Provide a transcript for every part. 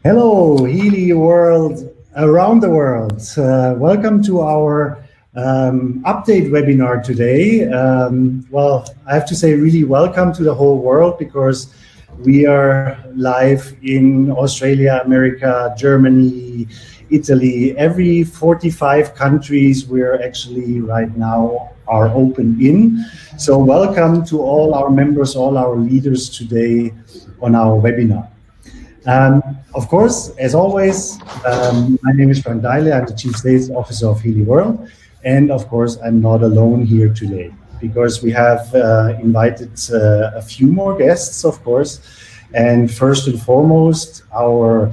Hello, Healy World around the world. Welcome to our update webinar today. Well, I have to say really welcome to the whole world because we are live in Australia, America, Germany, Italy, every 45 countries we're actually right now are open in. So welcome to all our members, all our leaders today on our webinar. Of course, as always, my name is Frank Deile. I'm the Chief Sales Officer of Healy World. And of course, I'm not alone here today because we have invited a few more guests, of course. And first and foremost, our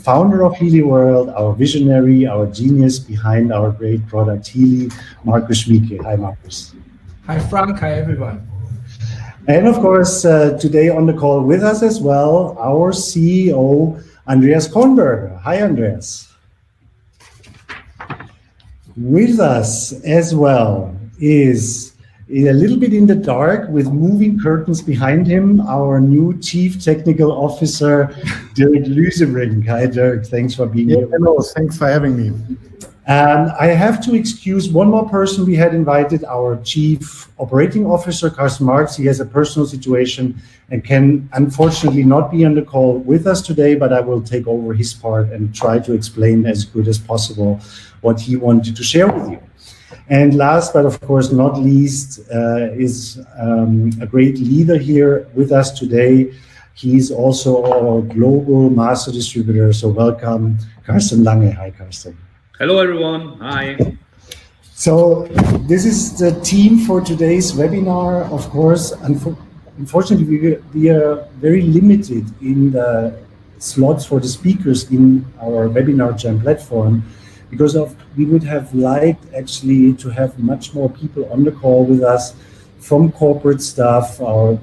founder of Healy World, our visionary, our genius behind our great product, Healy, Markus Schmieke. Hi, Markus. Hi, Frank. Hi, everyone. And of course, today on the call with us as well, our CEO, Andreas Kornberger. Hi, Andreas. With us as well is a little bit in the dark with moving curtains behind him, our new Chief Technical Officer, Dirk Lüsebrink. Hi, Dirk. Thanks for being here. Hello. Thanks for having me. I have to excuse one more person we had invited, our Chief Operating Officer, Carsten Marx. He has a personal situation and can unfortunately not be on the call with us today, but I will take over his part and try to explain as good as possible what he wanted to share with you. And last, but of course not least, is a great leader here with us today. He's also our global master distributor. So welcome, Carsten Lange. Hi, Carsten. Hello, everyone. Hi. So this is the team for today's webinar. Of course, unfortunately, we are very limited in the slots for the speakers in our webinar jam platform because we would have liked actually to have much more people on the call with us from corporate staff, our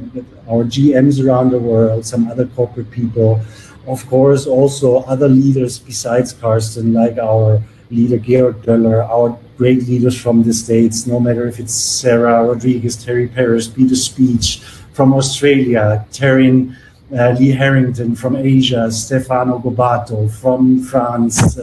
GMs around the world, some other corporate people. Of course, also other leaders besides Carsten, like our leader Georg Döller, our great leaders from the States, no matter if it's Sarah Rodriguez, Terry Paris, Peter Speech from Australia, Taryn Lee Harrington from Asia, Stefano Gobato from France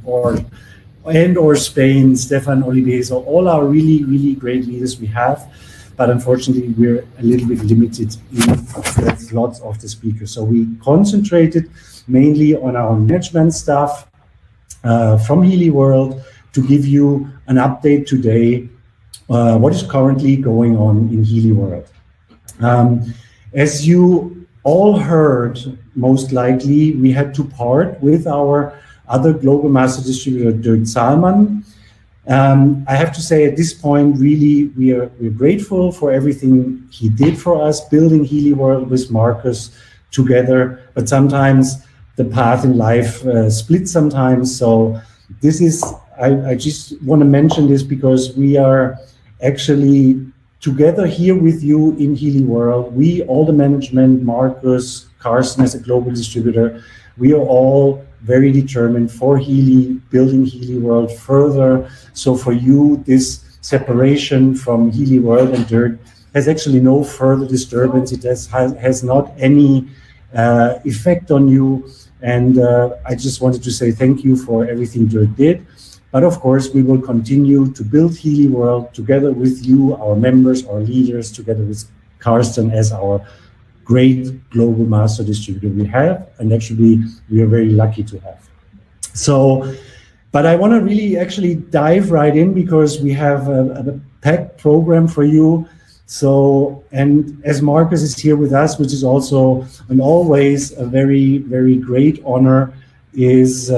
or Spain, Stefan Olivier. So all our really, really great leaders we have, but unfortunately we're a little bit limited in the slots of the speakers. So we concentrated mainly on our management staff from Healy World to give you an update today, what is currently going on in Healy World. As you all heard, most likely, we had to part with our other global master distributor, Dirk Zahlmann. I have to say at this point, really, we're grateful for everything he did for us, building Healy World with Markus together, but sometimes the path in life splits sometimes. So this is, I just want to mention this because we are actually together here with you in Healy World. We, all the management, Markus, Carsten as a global distributor, we are all very determined for Healy, building Healy World further. So for you, this separation from Healy World and Dirk has actually no further disturbance. It has not any effect on you. And I just wanted to say thank you for everything Dirk did. But of course, we will continue to build Healy World together with you, our members, our leaders, together with Carsten as our great global master distributor we have. And actually, we are very lucky to have. So, but I want to really actually dive right in because we have a packed program for you. So, and as Markus is here with us, which is also and always a very, very great honor, is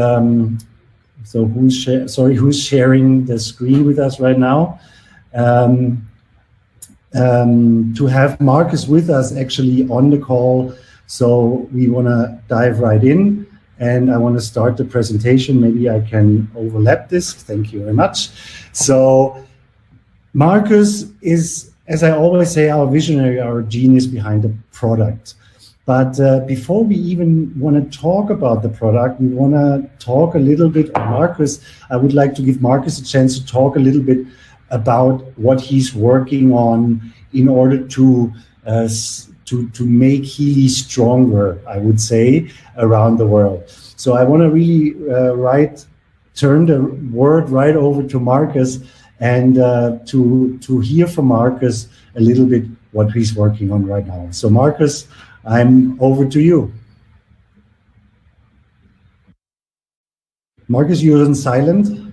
so who's sharing the screen with us right now? To have Markus with us actually on the call. So we want to dive right in, and I want to start the presentation. Maybe I can overlap this. Thank you very much. So Markus is, as I always say, our visionary, our genius behind the product. But before we even want to talk about the product, we want to talk a little bit, Markus, I would like to give Markus a chance to talk a little bit about what he's working on in order to to make Healy stronger, I would say, around the world. So I want to really turn the word right over to Marcus and to hear from Marcus a little bit what he's working on right now. So Marcus, I'm over to you. Marcus, you're on silent.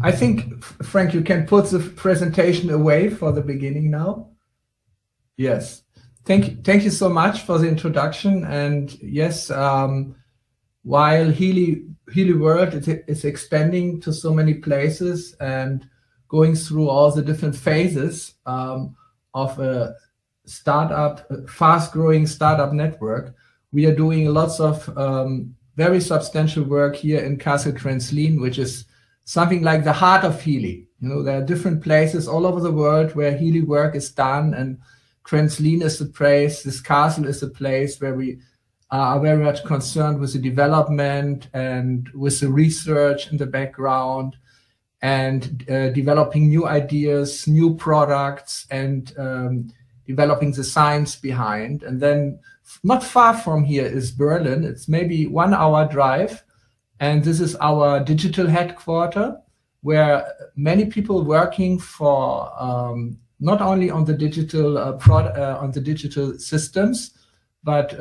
I think, Frank, you can put the presentation away for the beginning now. Yes. Thank you so much for the introduction. And yes, while Healy World is expanding to so many places and going through all the different phases of a fast-growing startup network, we are doing lots of very substantial work here in Kassel-Grenzlin, which is something like the heart of Healy. You know, there are different places all over the world where Healy work is done, and Grenzlin is the place, this castle is the place where we are very much concerned with the development and with the research in the background and developing new ideas, new products, and developing the science behind. And then not far from here is Berlin. It's maybe 1 hour drive. And this is our digital headquarters, where many people working for not only on the digital on the digital systems, but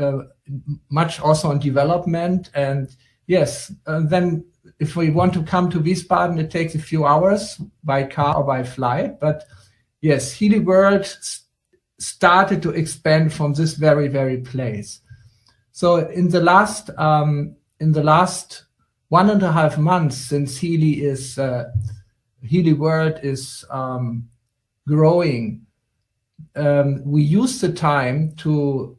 much also on development. And yes, then if we want to come to Wiesbaden, it takes a few hours by car or by flight. But yes, Healy World started to expand from this very, very place. So in the last 1.5 months since Healy World is growing, we use the time to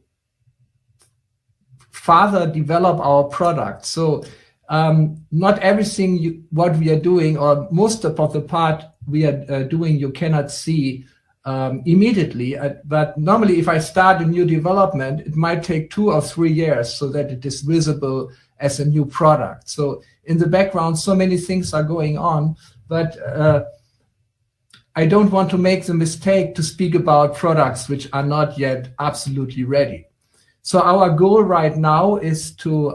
further develop our product. So not everything what we are doing, or most of the part we are doing, you cannot see immediately. But normally, if I start a new development, it might take 2 or 3 years so that it is visible as a new product. So in the background, so many things are going on, but I don't want to make the mistake to speak about products which are not yet absolutely ready. So our goal right now is to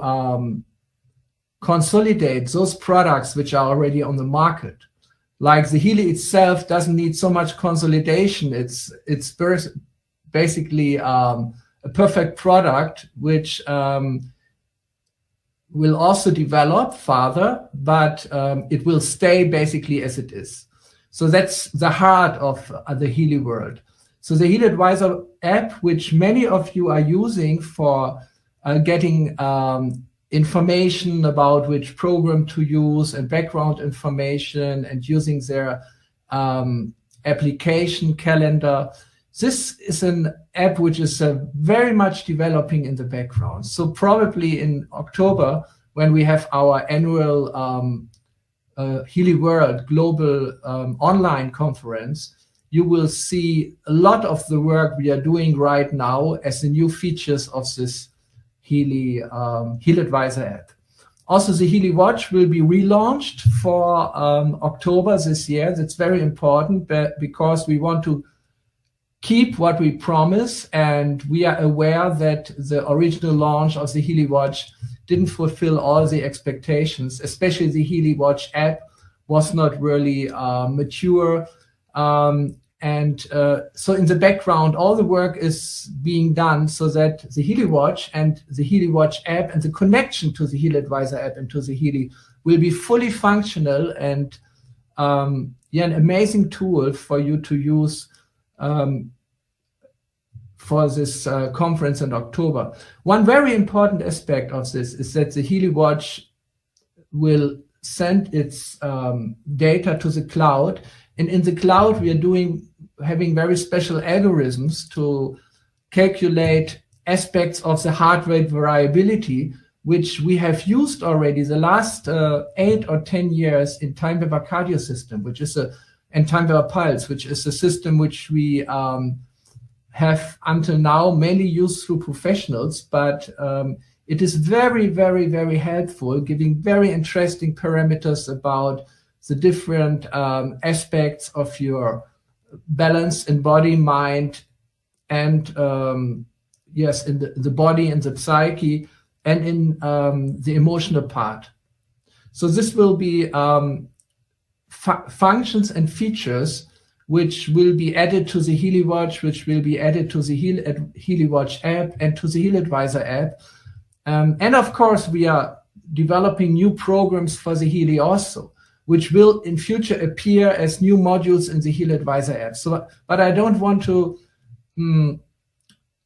consolidate those products which are already on the market. Like the Healy itself doesn't need so much consolidation. It's basically a perfect product which will also develop further, but it will stay basically as it is. So that's the heart of the Healy World. So the Healy Advisor app, which many of you are using for getting information about which program to use and background information and using their application calendar. This is an app which is very much developing in the background. So probably in October, when we have our annual Healy World Global Online Conference, you will see a lot of the work we are doing right now as the new features of this Healy Advisor app. Also, the Healy Watch will be relaunched for October this year. That's very important because we want to keep what we promise, and we are aware that the original launch of the Healy Watch didn't fulfill all the expectations, especially the Healy Watch app was not really mature. So in the background, all the work is being done so that the Healy Watch and the Healy Watch app and the connection to the Healy Advisor app and to the Healy will be fully functional and an amazing tool for you to use for this conference in October. One very important aspect of this is that the Healy Watch will send its data to the cloud. And in the cloud, we are having very special algorithms to calculate aspects of the heart rate variability, which we have used already the last 8 or 10 years in time-vaver cardio system, and time-vaver pulse, which is a system which we have until now mainly used through professionals, but it is very, very, very helpful, giving very interesting parameters about the different aspects of your balance in body, mind, and yes, in the body and the psyche, and in the emotional part. So this will be functions and features which will be added to the Healy Watch, which will be added to the Healy Watch app and to the Heal Advisor app. And of course, we are developing new programs for the Healy also, which will in future appear as new modules in the Heal Advisor app. So, but I don't want to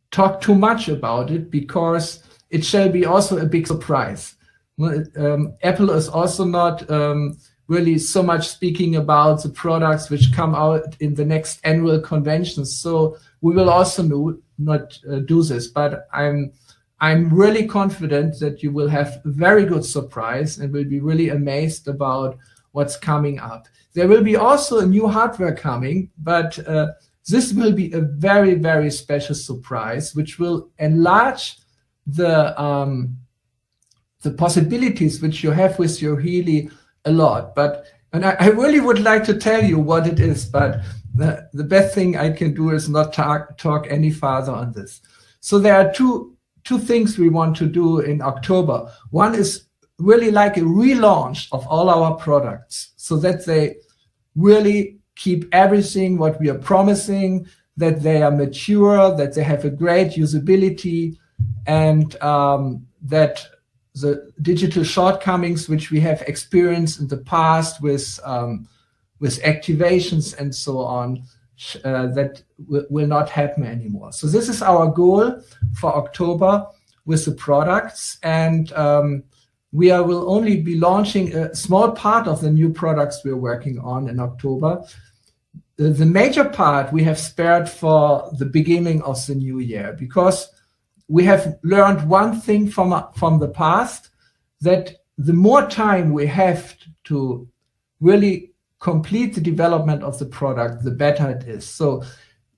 talk too much about it, because it shall be also a big surprise. Apple is also not really so much speaking about the products which come out in the next annual conventions. So we will also not do this, but I'm really confident that you will have a very good surprise and will be really amazed about what's coming up. There will be also a new hardware coming, but this will be a very, very special surprise, which will enlarge the possibilities which you have with your Healy a lot. And I really would like to tell you what it is, but the best thing I can do is not talk any further on this. So there are two things we want to do in October. One is really like a relaunch of all our products, so that they really keep everything what we are promising, that they are mature, that they have a great usability, and that the digital shortcomings which we have experienced in the past with activations and so on, that will not happen anymore. So this is our goal for October with the products, and we will only be launching a small part of the new products we're working on in October. The major part we have spared for the beginning of the new year, because we have learned one thing from the past, that the more time we have to really complete the development of the product, the better it is. So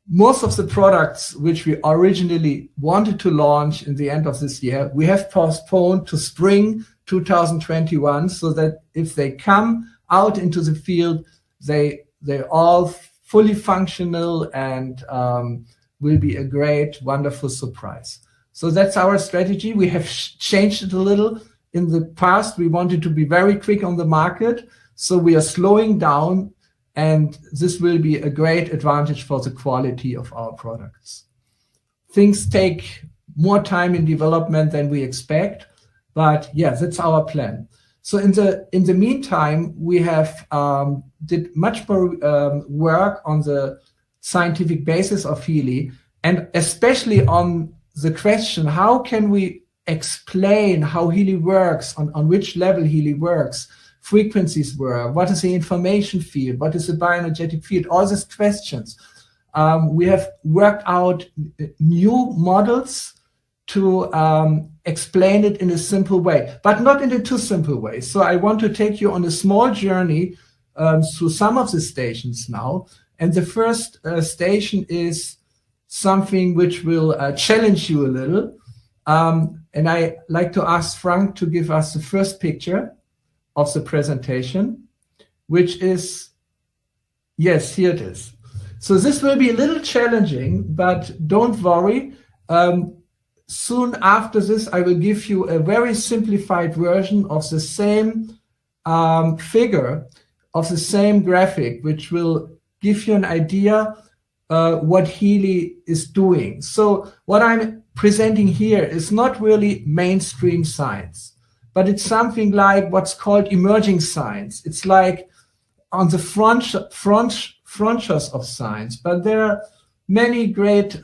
most of the products which we originally wanted to launch in the end of this year, we have postponed to spring 2021, so that if they come out into the field, they're all fully functional and will be a great, wonderful surprise. So that's our strategy. We have changed it a little. In the past, we wanted to be very quick on the market, so we are slowing down, and this will be a great advantage for the quality of our products. Things take more time in development than we expect, but yeah, that's our plan. So in the meantime, we have did much more work on the scientific basis of Healy, and especially on the question, how can we explain how Healy works, on which level Healy works, frequencies were, what is the information field, what is the bioenergetic field, all these questions. We have worked out new models to explain it in a simple way, but not in a too simple way. So I want to take you on a small journey through some of the stations now. And the first station is something which will challenge you a little. And I like to ask Frank to give us the first picture of the presentation, which is, yes, here it is. So this will be a little challenging, but don't worry. Soon after this, I will give you a very simplified version of the same figure, of the same graphic, which will give you an idea what Healy is doing. So what I'm presenting here is not really mainstream science, but it's something like what's called emerging science. It's like on the frontiers of science, but there are many great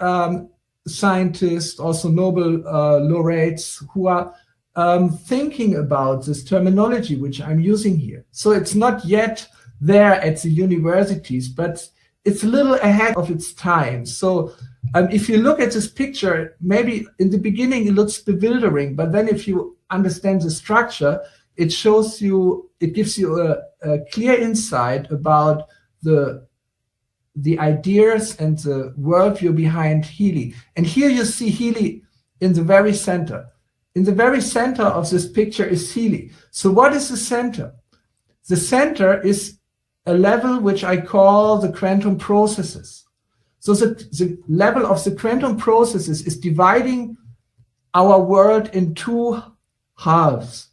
scientists, also Nobel laureates, who are thinking about this terminology which I'm using here. So it's not yet there at the universities, but it's a little ahead of its time. So if you look at this picture, maybe in the beginning it looks bewildering, but then if you understand the structure, it shows you, it gives you a clear insight about the ideas and the worldview behind Healy. And here you see Healy in the very center. In the very center of this picture is Healy. So what is the center? The center is a level which I call the quantum processes. So the level of the quantum processes is dividing our world in two halves.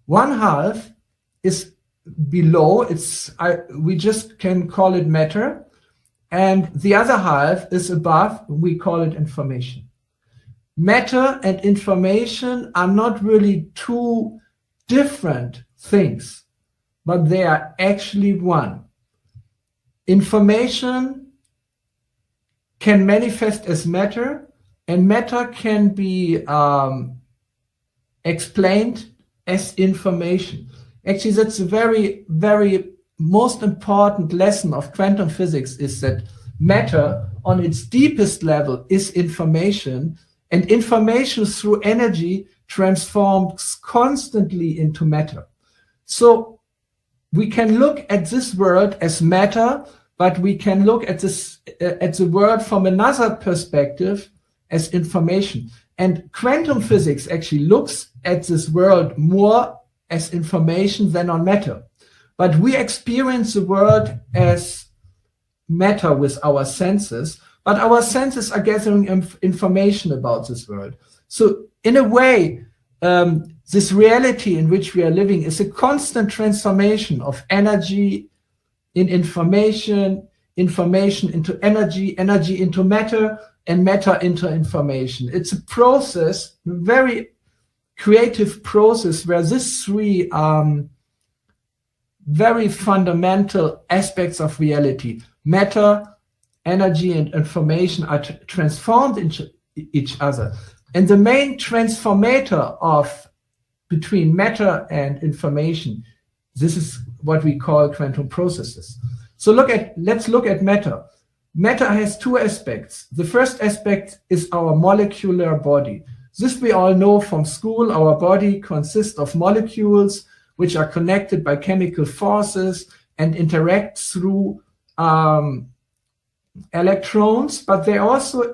One half is below, we just can call it matter, and the other half is above, we call it information. Matter and information are not really two different things, but they are actually one. Information can manifest as matter, and matter can be explained as information. Actually, that's a very, very most important lesson of quantum physics, is that matter on its deepest level is information, and information through energy transforms constantly into matter. So we can look at this world as matter, but we can look at the world from another perspective as information. And quantum physics actually looks at this world more as information than on matter. But we experience the world as matter with our senses, but our senses are gathering information about this world. So in a way, this reality in which we are living is a constant transformation of energy in information, information into energy, energy into matter, and matter into information. It's a process, a very creative process, where these three very fundamental aspects of reality, matter, energy, and information, are transformed into each other. And the main transformator between matter and information, this is what we call quantum processes. So let's look at matter. Matter has two aspects. The first aspect is our molecular body. This we all know from school. Our body consists of molecules which are connected by chemical forces and interact through electrons, but they also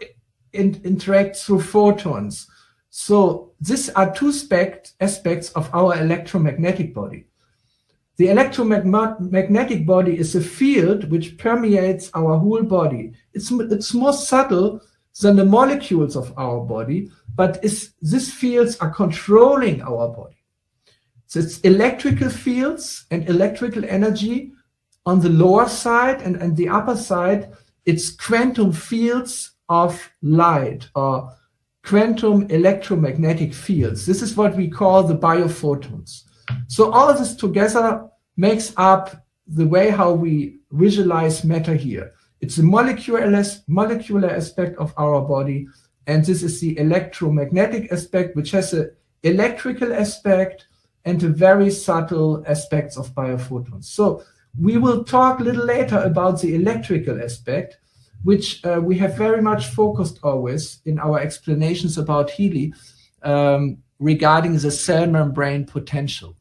interact through photons. So these are two aspects of our electromagnetic body. The electromagnetic body is a field which permeates our whole body. It's more subtle than the molecules of our body, but these fields are controlling our body. So it's electrical fields and electrical energy on the lower side, and the upper side, it's quantum fields of light, or quantum electromagnetic fields. This is what we call the biophotons. So all of this together makes up the way how we visualize matter here. It's a molecular aspect of our body, and this is the electromagnetic aspect, which has an electrical aspect and a very subtle aspects of biophotons. So we will talk a little later about the electrical aspect, which we have very much focused always in our explanations about Healy regarding the cell membrane potential.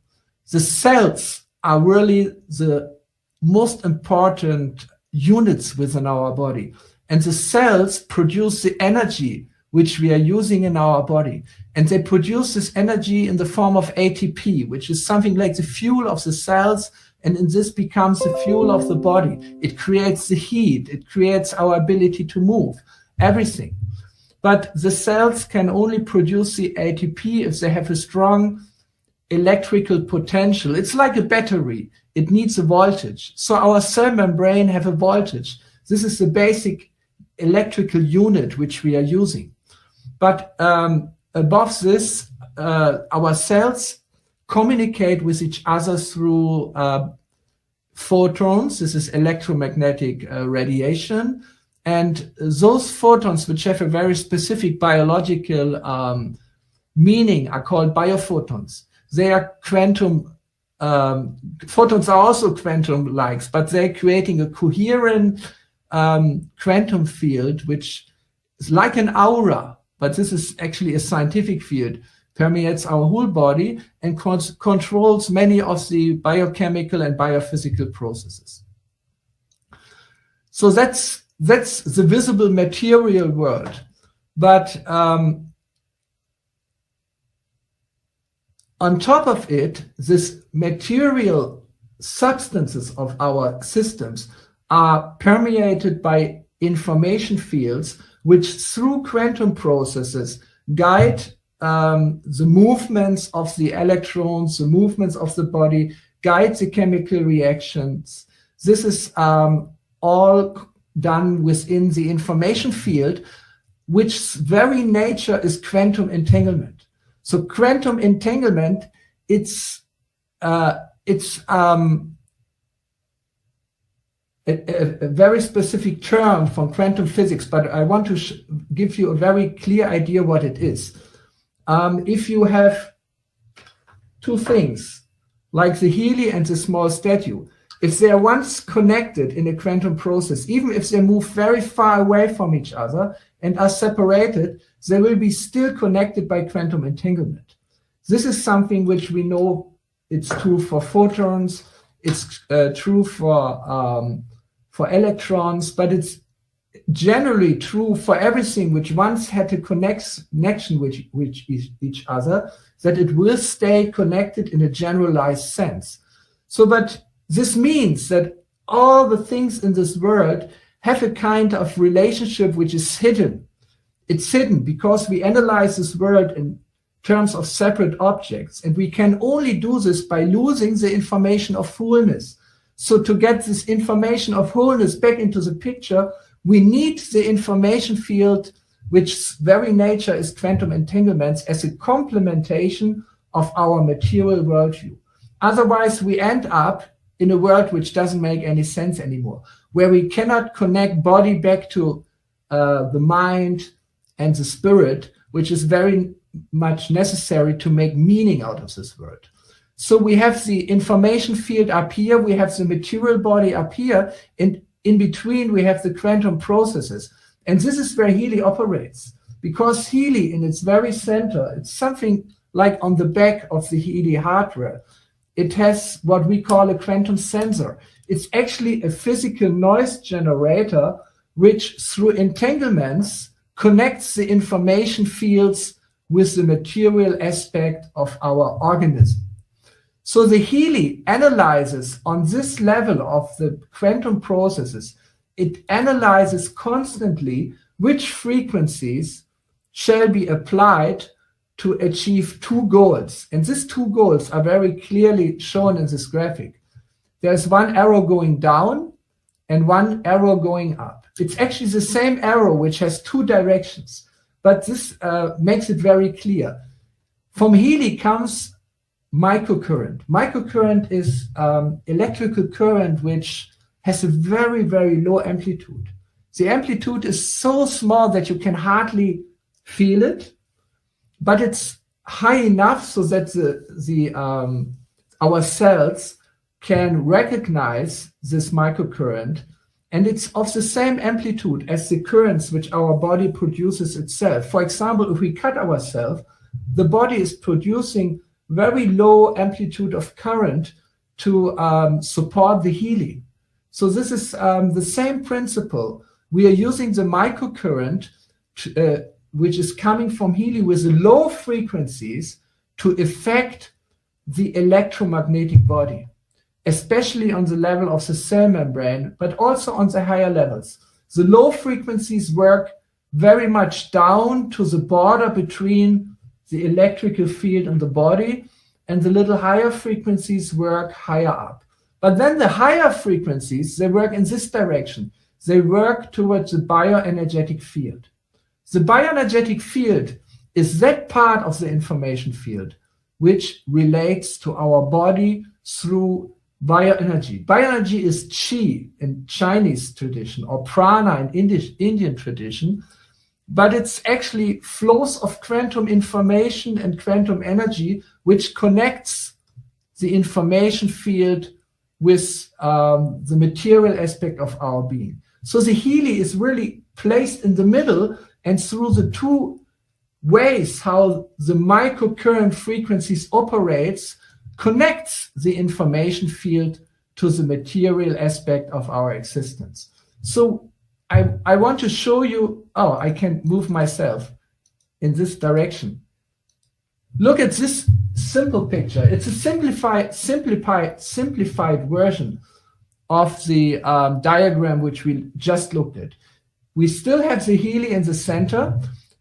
The cells are really the most important units within our body, and the cells produce the energy which we are using in our body, and they produce this energy in the form of ATP, which is something like the fuel of the cells, and this becomes the fuel of the body. It creates the heat, it creates our ability to move, everything. But the cells can only produce the ATP if they have a strong electrical potential. It's like a battery. It needs a voltage. So our cell membrane have a voltage. This is the basic electrical unit which we are using. But above this, our cells communicate with each other through photons. This is electromagnetic radiation. And those photons, which have a very specific biological meaning, are called biophotons. They are quantum, photons are also quantum-like, but they're creating a coherent quantum field, which is like an aura, but this is actually a scientific field, permeates our whole body and controls many of the biochemical and biophysical processes. So that's the visible material world. But on top of it, this material substances of our systems are permeated by information fields which through quantum processes guide the movements of the electrons, the movements of the body, guide the chemical reactions. This is all done within the information field, which very nature is quantum entanglement. So quantum entanglement, it's a very specific term from quantum physics, but I want to give you a very clear idea what it is. If you have two things, like the Healy and the small statue, if they are once connected in a quantum process, even if they move very far away from each other and are separated, they will be still connected by quantum entanglement. This is something which we know it's true for photons, it's true for electrons, but it's generally true for everything which once had a connection with each other, that it will stay connected in a generalized sense. So, but this means that all the things in this world have a kind of relationship which is hidden. It's hidden because we analyze this world in terms of separate objects, and we can only do this by losing the information of wholeness. So to get this information of wholeness back into the picture, we need the information field, which very nature is quantum entanglements, as a complementation of our material worldview. Otherwise, we end up in a world which doesn't make any sense anymore, where we cannot connect body back to the mind and the spirit, which is very much necessary to make meaning out of this world. So we have the information field up here, we have the material body up here, and in between we have the quantum processes. And this is where Healy operates, because Healy in its very center, it's something like on the back of the Healy hardware. It has what we call a quantum sensor. It's actually a physical noise generator, which through entanglements connects the information fields with the material aspect of our organism. So the Healy analyzes on this level of the quantum processes, it analyzes constantly which frequencies shall be applied to achieve two goals. And these two goals are very clearly shown in this graphic. There's one arrow going down and one arrow going up. It's actually the same arrow which has two directions, but this makes it very clear. From Healy comes microcurrent. Microcurrent is electrical current which has a very, very low amplitude. The amplitude is so small that you can hardly feel it, but it's high enough so that our cells can recognize this microcurrent, and it's of the same amplitude as the currents which our body produces itself. For example, if we cut ourselves, the body is producing very low amplitude of current to support the healing. So this is the same principle. We are using the microcurrent which is coming from Healy with the low frequencies to affect the electromagnetic body, especially on the level of the cell membrane, but also on the higher levels. The low frequencies work very much down to the border between the electrical field and the body, and the little higher frequencies work higher up. But then the higher frequencies, they work in this direction. They work towards the bioenergetic field. The bioenergetic field is that part of the information field which relates to our body through bioenergy. Bioenergy is chi in Chinese tradition, or prana in Indian tradition, but it's actually flows of quantum information and quantum energy which connects the information field with the material aspect of our being. So the Healy is really placed in the middle, and through the two ways how the microcurrent frequencies operates, connects the information field to the material aspect of our existence. So I want to show you, I can move myself in this direction. Look at this simple picture. It's a simplified version of the diagram which we just looked at. We still have the Healy in the center,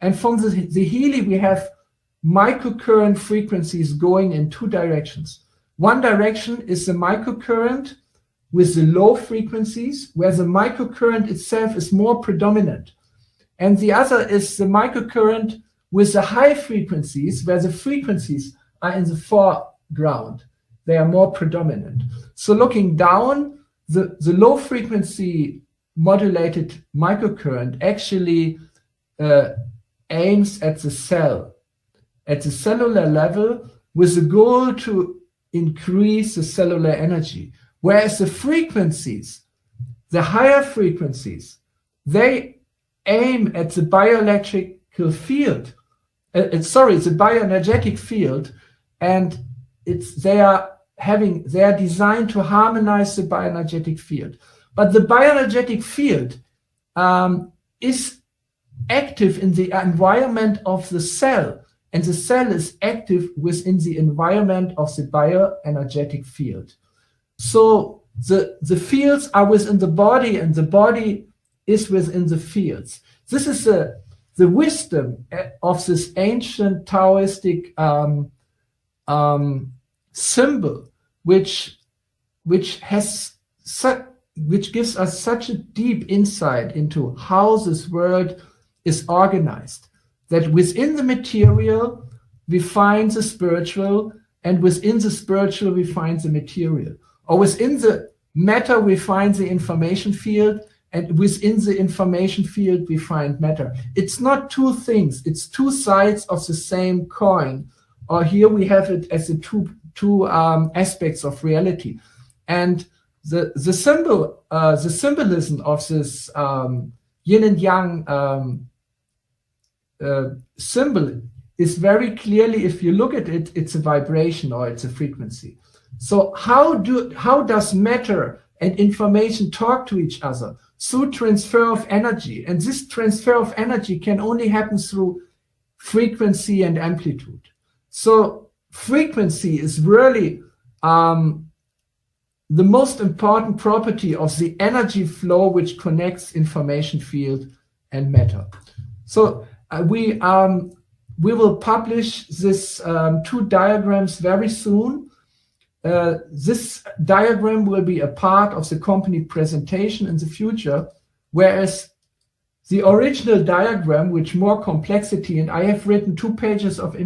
and from the Healy we have microcurrent frequencies going in two directions. One direction is the microcurrent with the low frequencies, where the microcurrent itself is more predominant. And the other is the microcurrent with the high frequencies, where the frequencies are in the foreground. They are more predominant. So looking down, the low frequency modulated microcurrent actually aims at the cell, at the cellular level, with the goal to increase the cellular energy. Whereas the frequencies, the higher frequencies, they aim at the bioelectrical field, the bioenergetic field, and they are designed to harmonize the bioenergetic field. But the bioenergetic field is active in the environment of the cell, and the cell is active within the environment of the bioenergetic field. So the fields are within the body, and the body is within the fields. This is the wisdom of this ancient Taoistic symbol, which gives us such a deep insight into how this world is organized. That within the material we find the spiritual, and within the spiritual we find the material. Or within the matter we find the information field, and within the information field we find matter. It's not two things, it's two sides of the same coin. Or here we have it as the two aspects of reality. And the symbolism of this yin and yang symbol is very clearly, if you look at it, it's a vibration or it's a frequency. So how does matter and information talk to each other? Through transfer of energy. And this transfer of energy can only happen through frequency and amplitude. So frequency is really the most important property of the energy flow which connects information field and matter. So we will publish this two diagrams very soon. This diagram will be a part of the company presentation in the future, whereas the original diagram, with more complexity, and I have written 2 pages of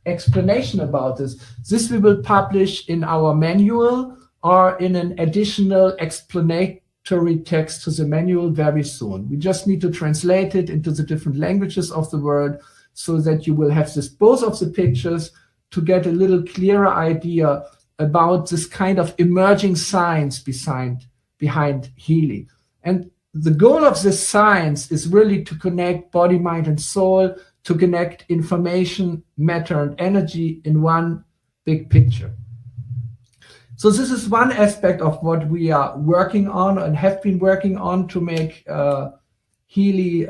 explanation about this we will publish in our manual or in an additional explanatory text to the manual very soon. We just need to translate it into the different languages of the world so that you will have both of the pictures to get a little clearer idea about this kind of emerging science behind Healy. And the goal of this science is really to connect body, mind, and soul, to connect information, matter, and energy in one big picture. So this is one aspect of what we are working on and have been working on to make Healy,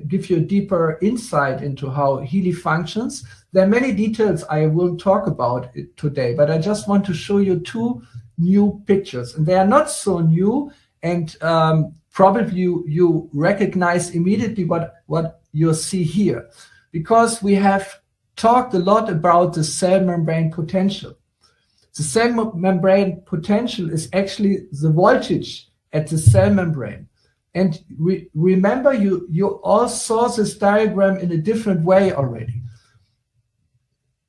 give you a deeper insight into how Healy functions. There are many details I won't talk about today, but I just want to show you 2 new pictures. And they are not so new, and probably you recognize immediately what you see here, because we have talked a lot about the cell membrane potential. The cell membrane potential is actually the voltage at the cell membrane. And remember, you all saw this diagram in a different way already.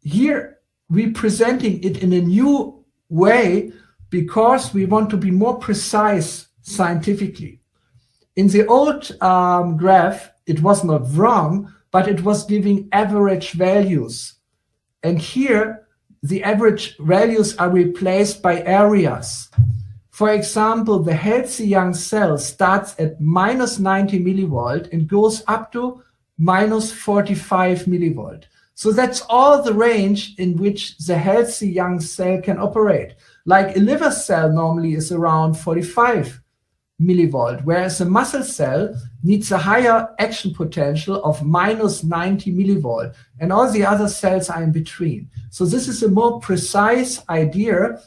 Here, we're presenting it in a new way because we want to be more precise scientifically. In the old graph, it was not wrong, but it was giving average values. And here, the average values are replaced by areas. For example, the healthy young cell starts at -90 millivolt and goes up to -45 millivolt. So that's all the range in which the healthy young cell can operate. Like a liver cell normally is around 45 millivolt, whereas a muscle cell needs a higher action potential of minus 90 millivolt, and all the other cells are in between. So this is a more precise idea,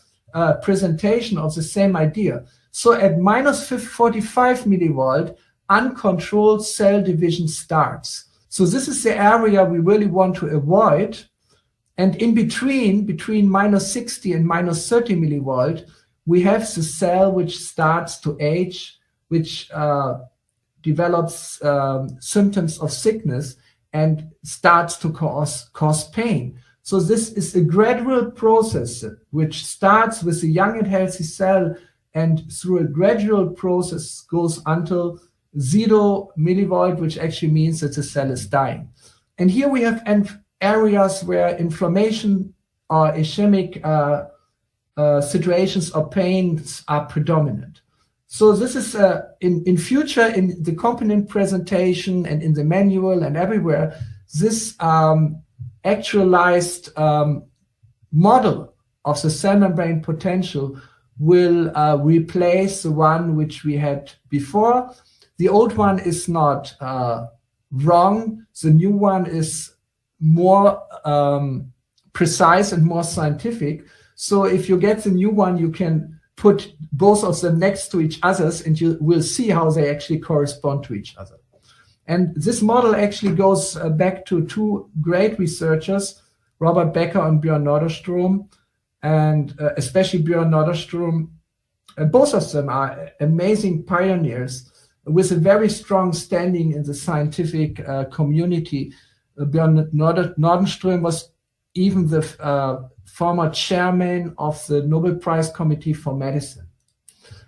presentation of the same idea. So at minus 45 millivolt, uncontrolled cell division starts. So this is the area we really want to avoid. And in between minus 60 and minus 30 millivolt, we have the cell which starts to age, which develops symptoms of sickness and starts to cause pain. So this is a gradual process which starts with a young and healthy cell, and through a gradual process goes until 0 millivolt, which actually means that the cell is dying. And here we have areas where inflammation or ischemic situations or pains are predominant. So this is in future, in the component presentation and in the manual and everywhere, this actualized model of the cell membrane potential will replace the one which we had before. The old one is not wrong. The new one is more precise and more scientific. So if you get the new one, you can put both of them next to each other and you will see how they actually correspond to each other. And this model actually goes back to two great researchers, Robert Becker and Björn Norderstrom, and especially Björn Norderstrom. Both of them are amazing pioneers with a very strong standing in the scientific community. Björn Nordenström was even the former chairman of the Nobel Prize Committee for Medicine.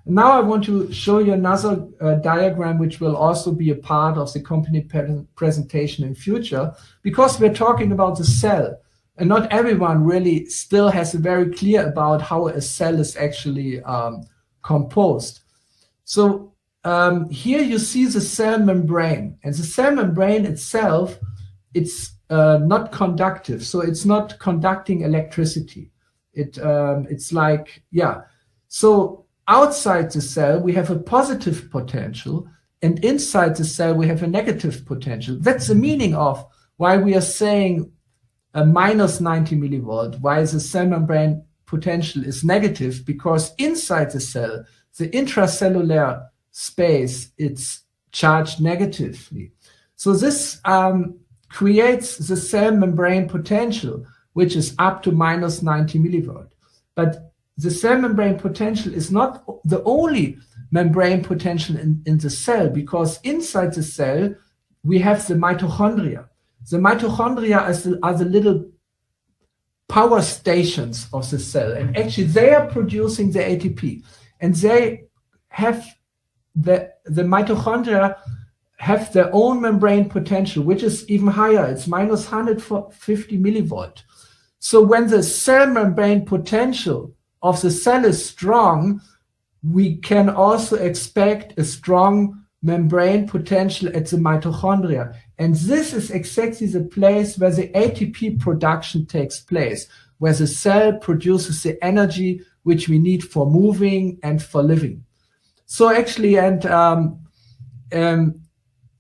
Now I want to show you another diagram which will also be a part of the company presentation in future, because we're talking about the cell, and not everyone really still has a very clear about how a cell is actually composed. So here you see the cell membrane, and the cell membrane itself, it's not conductive, so it's not conducting electricity. It's like, yeah. So outside the cell, we have a positive potential, and inside the cell, we have a negative potential. That's the meaning of why we are saying a minus 90 millivolt, why the cell membrane potential is negative, because inside the cell, the intracellular space, it's charged negatively. So this creates the cell membrane potential, which is up to minus 90 millivolt. But the cell membrane potential is not the only membrane potential in the cell, because inside the cell, we have the mitochondria. The mitochondria are the little power stations of the cell, and actually they are producing the ATP, and they have the mitochondria have their own membrane potential, which is even higher. It's minus 150 millivolt. So when the cell membrane potential of the cell is strong, we can also expect a strong membrane potential at the mitochondria. And this is exactly the place where the ATP production takes place, where the cell produces the energy which we need for moving and for living. So actually, I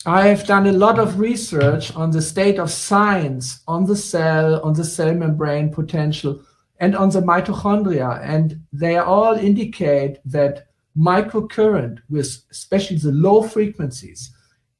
have done a lot of research on the state of science on the cell membrane potential, and on the mitochondria, and they all indicate that microcurrent, with especially the low frequencies,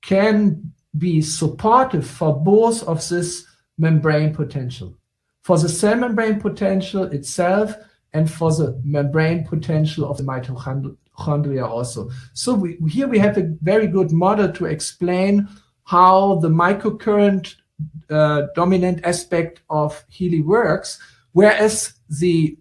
can be supportive for both of this membrane potential, for the cell membrane potential itself and for the membrane potential of the mitochondria also. So here we have a very good model to explain how the microcurrent dominant aspect of Healy works, whereas the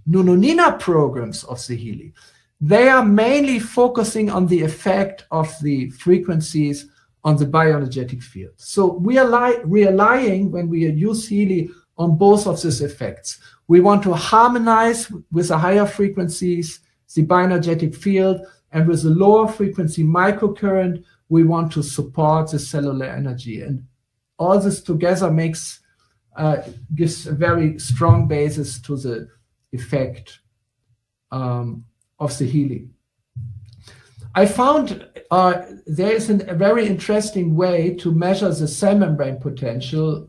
Nunonina programs of the Healy, they are mainly focusing on the effect of the frequencies on the bioenergetic field. So we are relying, when we use Healy, on both of these effects. We want to harmonize with the higher frequencies the bioenergetic field, and with the lower frequency microcurrent, we want to support the cellular energy. And all this together gives a very strong basis to the effect of the Healy. I found there is a very interesting way to measure the cell membrane potential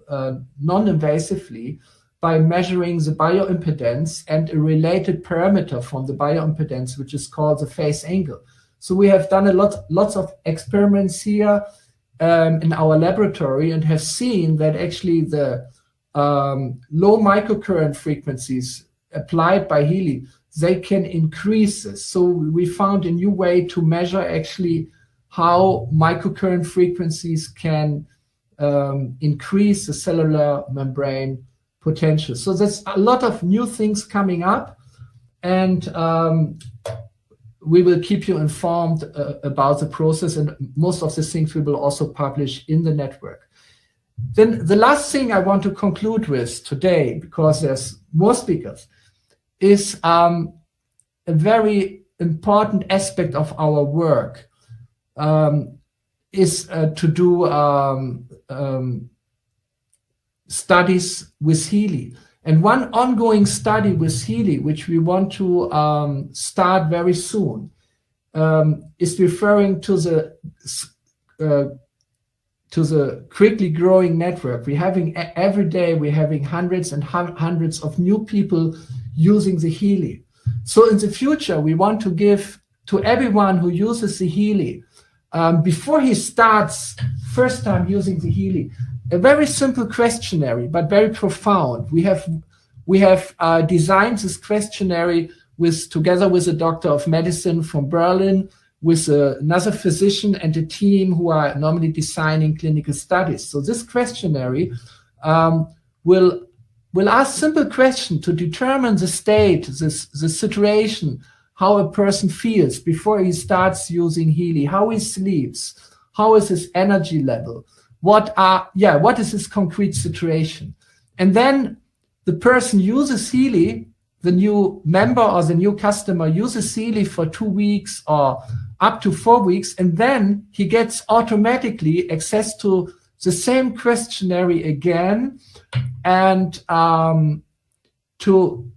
non-invasively by measuring the bioimpedance and a related parameter from the bioimpedance, which is called the phase angle. So we have done lots of experiments here in our laboratory and have seen that actually the low microcurrent frequencies applied by Healy, they can increase this. So we found a new way to measure actually how microcurrent frequencies can increase the cellular membrane potential. So there's a lot of new things coming up, and we will keep you informed about the process, and most of the things we will also publish in the network. Then the last thing I want to conclude with today, because there's more speakers, is a very important aspect of our work, is to do studies with Healy. And one ongoing study with Healy, which we want to start very soon, is referring to the quickly growing network. We're having every day, we're having hundreds and hundreds of new people using the Healy. So in the future, we want to give to everyone who uses the Healy, before he starts first time using the Healy, a very simple questionnaire, but very profound. We have designed this questionnaire together with a doctor of medicine from Berlin, with another physician and a team who are normally designing clinical studies. So this questionnaire will ask simple questions to determine the state, the situation, how a person feels before he starts using Healy, how he sleeps, how is his energy level, what is his concrete situation. And then the person uses Healy, the new member or the new customer uses Healy for 2 weeks or up to 4 weeks, and then he gets automatically access to the same questionnaire again, and to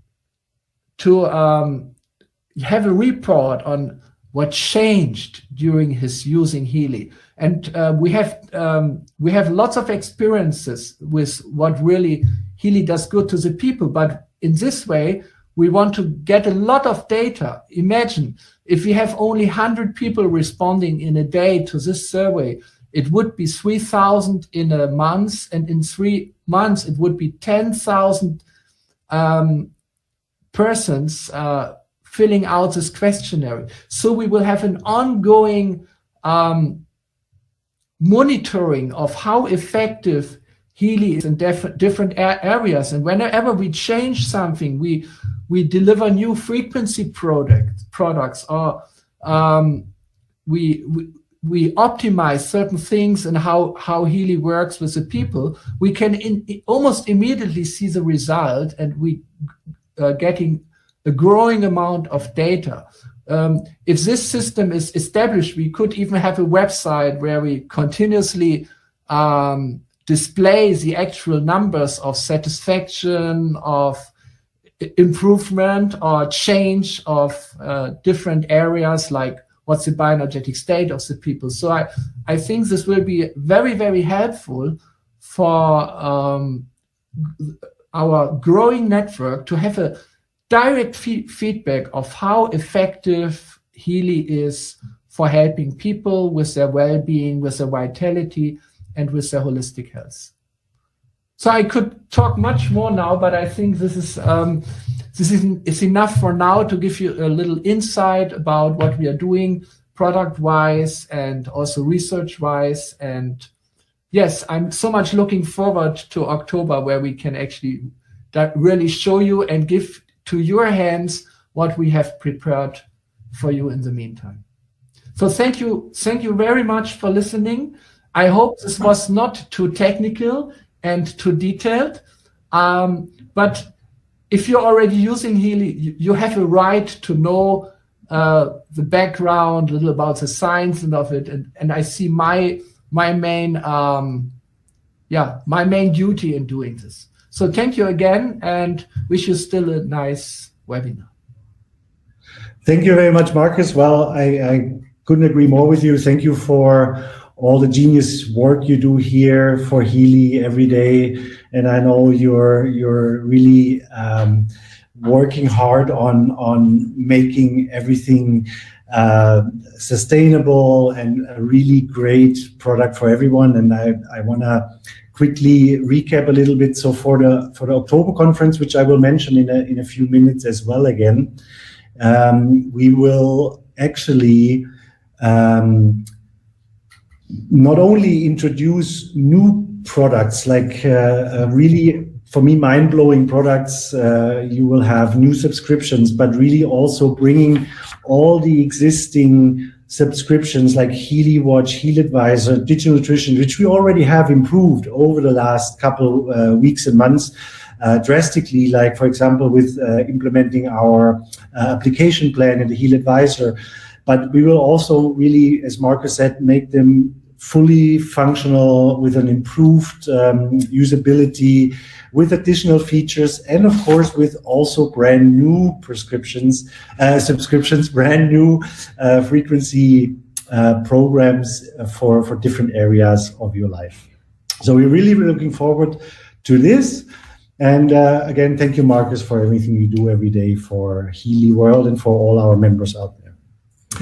have a report on what changed during his using Healy. And we have lots of experiences with what really Healy does good to the people. But in this way, we want to get a lot of data. Imagine if we have only 100 people responding in a day to this survey, it would be 3,000 in a month, and in 3 months it would be 10,000 persons filling out this questionnaire. So we will have an ongoing monitoring of how effective Healy is in different areas. And whenever we change something, we deliver new frequency products, or we optimize certain things and how Healy works with the people, we can almost immediately see the result, and we getting a growing amount of data. If this system is established, we could even have a website where we continuously display the actual numbers of satisfaction, of improvement or change of different areas, like what's the bioenergetic state of the people. So I think this will be very, very helpful for our growing network to have a direct feedback of how effective Healy is for helping people with their well-being, with their vitality, and with their holistic health. So I could talk much more now, but I think this is enough for now to give you a little insight about what we are doing product-wise and also research-wise. And yes, I'm so much looking forward to October, where we can actually really show you and give to your hands what we have prepared for you in the meantime. So thank you very much for listening. I hope this was not too technical and too detailed, but if you're already using Healy, you have a right to know the background, a little about the science and of it, and I see my main duty in doing this. So thank you again, and wish you still a nice webinar. Thank you very much, Marcus. Well, I couldn't agree more with you. Thank you for all the genius work you do here for Healy every day. And I know you're really working hard on making everything sustainable and a really great product for everyone. And I want to quickly recap a little bit. So for the October conference, which I will mention in a few minutes as well again, we will actually not only introduce new products like really, for me, mind-blowing products. You will have new subscriptions, but really also bringing all the existing subscriptions like Healy Watch, Healy Advisor, Digital Nutrition, which we already have improved over the last couple weeks and months drastically, like, for example, with implementing our application plan in the Healy Advisor. But we will also really, as Marcus said, make them fully functional with an improved usability, with additional features, and of course with also brand new subscriptions, brand new frequency programs for different areas of your life. So we're really looking forward to this. And again, thank you, Marcus, for everything you do every day for Healy World and for all our members out there.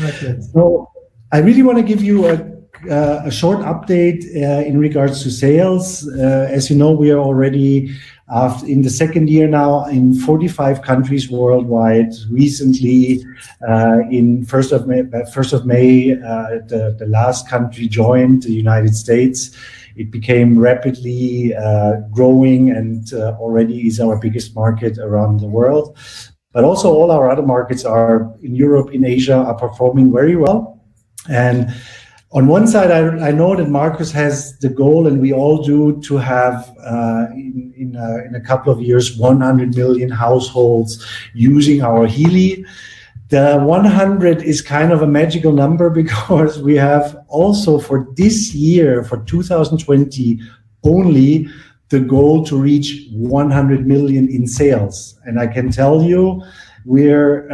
Okay. So I really want to give you a short update in regards to sales. As you know, we are already in the second year now in 45 countries worldwide. Recently, in 1st of May, the last country joined, the United States. It became rapidly growing and already is our biggest market around the world. But also all our other markets are in Europe, in Asia, are performing very well. And on one side, I know that Marcus has the goal, and we all do, to have in a couple of years 100 million households using our Healy. The 100 is kind of a magical number because we have also for this year, for 2020 only, the goal to reach 100 million in sales. And I can tell you, we're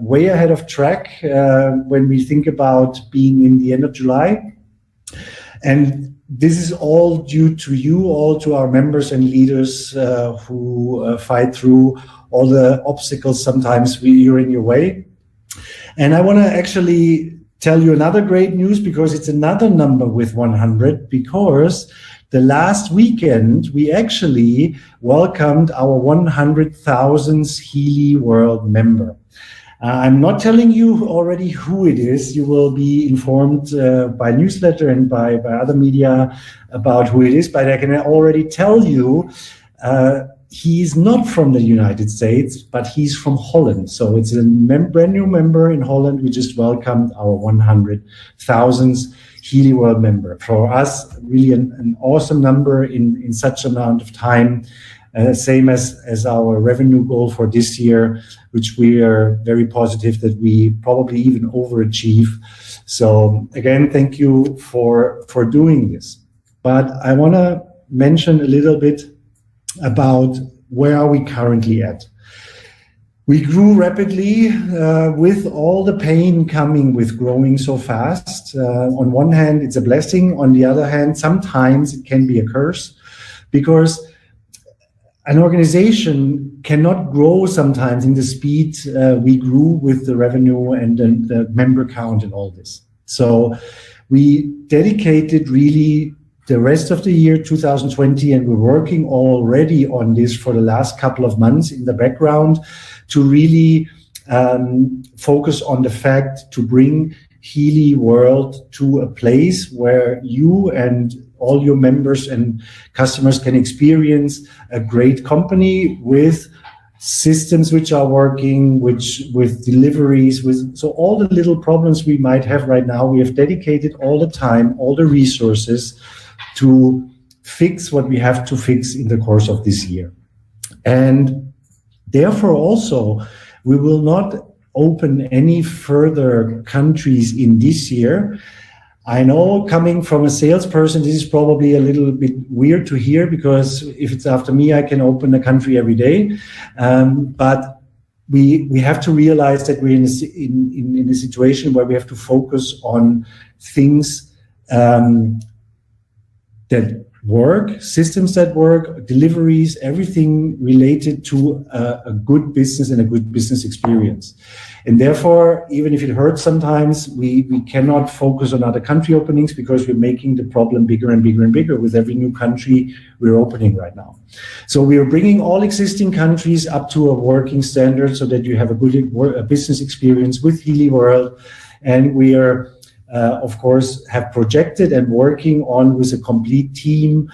way ahead of track when we think about being in the end of July. And this is all due to you, all to our members and leaders who fight through all the obstacles sometimes you're in your way. And I want to actually tell you another great news, because it's another number with 100, because the last weekend, we actually welcomed our 100,000th Healy World member. I'm not telling you already who it is. You will be informed by newsletter and by other media about who it is, but I can already tell you he's not from the United States, but he's from Holland. So it's a brand new member in Holland. We just welcomed our 100,000th Healy World member. For us, really an awesome number in such amount of time. Same as our revenue goal for this year, which we are very positive that we probably even overachieve. So again, thank you for doing this. But I want to mention a little bit about where are we currently at. We grew rapidly with all the pain coming with growing so fast. On one hand, it's a blessing. On the other hand, sometimes it can be a curse, because an organization cannot grow sometimes in the speed we grew with the revenue and the member count and all this. So we dedicated really the rest of the year 2020, and we're working already on this for the last couple of months in the background to really focus on the fact to bring Healy World to a place where you and all your members and customers can experience a great company with systems which are working, with deliveries, so all the little problems we might have right now, we have dedicated all the time, all the resources to fix what we have to fix in the course of this year. And therefore also, we will not open any further countries in this year. I know, coming from a salesperson, this is probably a little bit weird to hear, because if it's after me, I can open a country every day. But we have to realize that we're in a situation where we have to focus on things that work, systems that work, deliveries, everything related to a good business and a good business experience. And therefore, even if it hurts sometimes, we cannot focus on other country openings because we're making the problem bigger and bigger and bigger with every new country we're opening right now. So we are bringing all existing countries up to a working standard so that you have a good business experience with Healy World. And we are of course, have projected and working on with a complete team,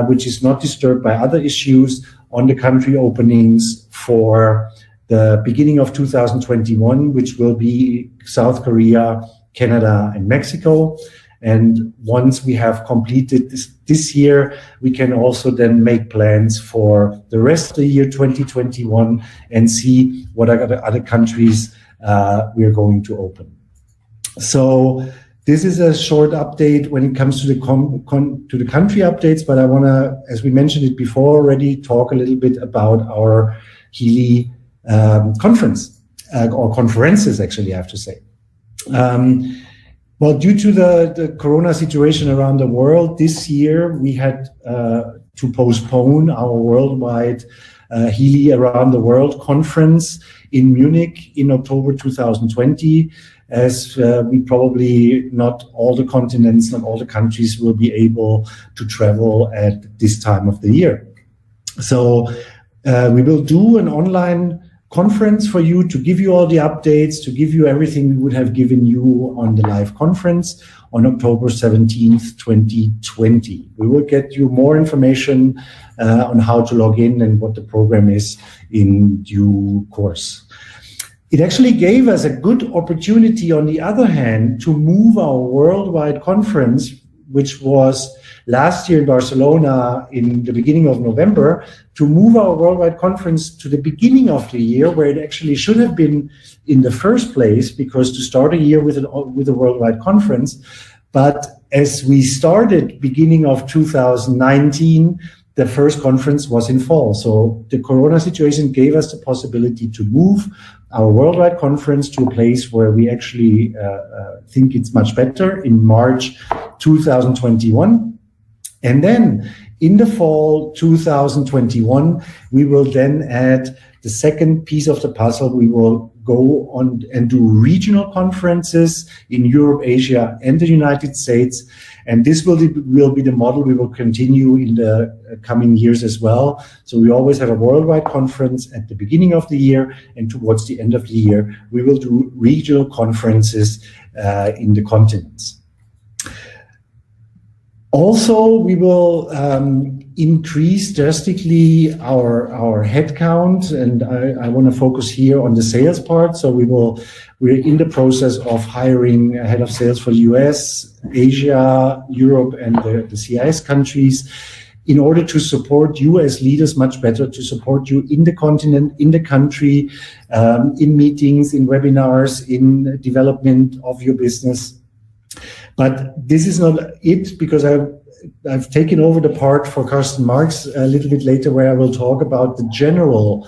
which is not disturbed by other issues, on the country openings for the beginning of 2021, which will be South Korea, Canada, and Mexico. And once we have completed this year, we can also then make plans for the rest of the year 2021 and see what other countries we are going to open. So this is a short update when it comes to the country updates, but I want to, as we mentioned it before already, talk a little bit about our Healy conference, or conferences actually, I have to say. Well, due to the corona situation around the world, this year we had to postpone our worldwide Healy Around the World conference in Munich in October 2020. As we probably not all the continents, not all the countries will be able to travel at this time of the year. So we will do an online conference for you to give you all the updates, to give you everything we would have given you on the live conference on October 17th, 2020. We will get you more information on how to log in and what the program is in due course. It actually gave us a good opportunity, on the other hand, to move our worldwide conference, which was last year in Barcelona in the beginning of November, to move our worldwide conference to the beginning of the year, where it actually should have been in the first place, because to start a year with a worldwide conference. But as we started beginning of 2019, the first conference was in fall. So the corona situation gave us the possibility to move our worldwide conference to a place where we actually think it's much better in March 2021. And then in the fall 2021, we will then add the second piece of the puzzle. We will go on and do regional conferences in Europe, Asia, and the United States. And this will be the model we will continue in the coming years as well. So we always have a worldwide conference at the beginning of the year, and towards the end of the year, we will do regional conferences in the continents. Also, we will increase drastically our headcount, and I want to focus here on the sales part. So we're in the process of hiring a head of sales for the US, Asia, Europe, and the CIS countries, in order to support you as leaders much better, to support you in the continent, in the country, in meetings, in webinars, in development of your business. But this is not it, because I've taken over the part for Carsten Marx a little bit later, where I will talk about the general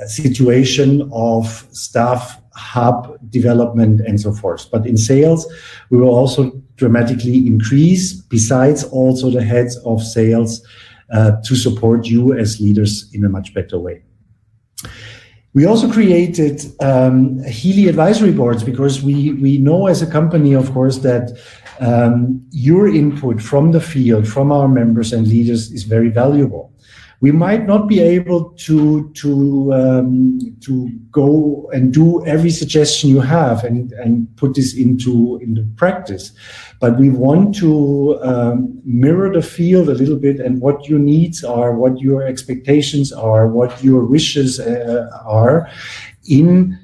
situation of staff, hub development, and so forth. But in sales, we will also dramatically increase, besides also the heads of sales, to support you as leaders in a much better way. We also created Healy advisory boards, because we know as a company, of course, that your input from the field, from our members and leaders, is very valuable. We might not be able to go and do every suggestion you have and put this into practice, but we want to mirror the field a little bit, and what your needs are, what your expectations are, what your wishes are, in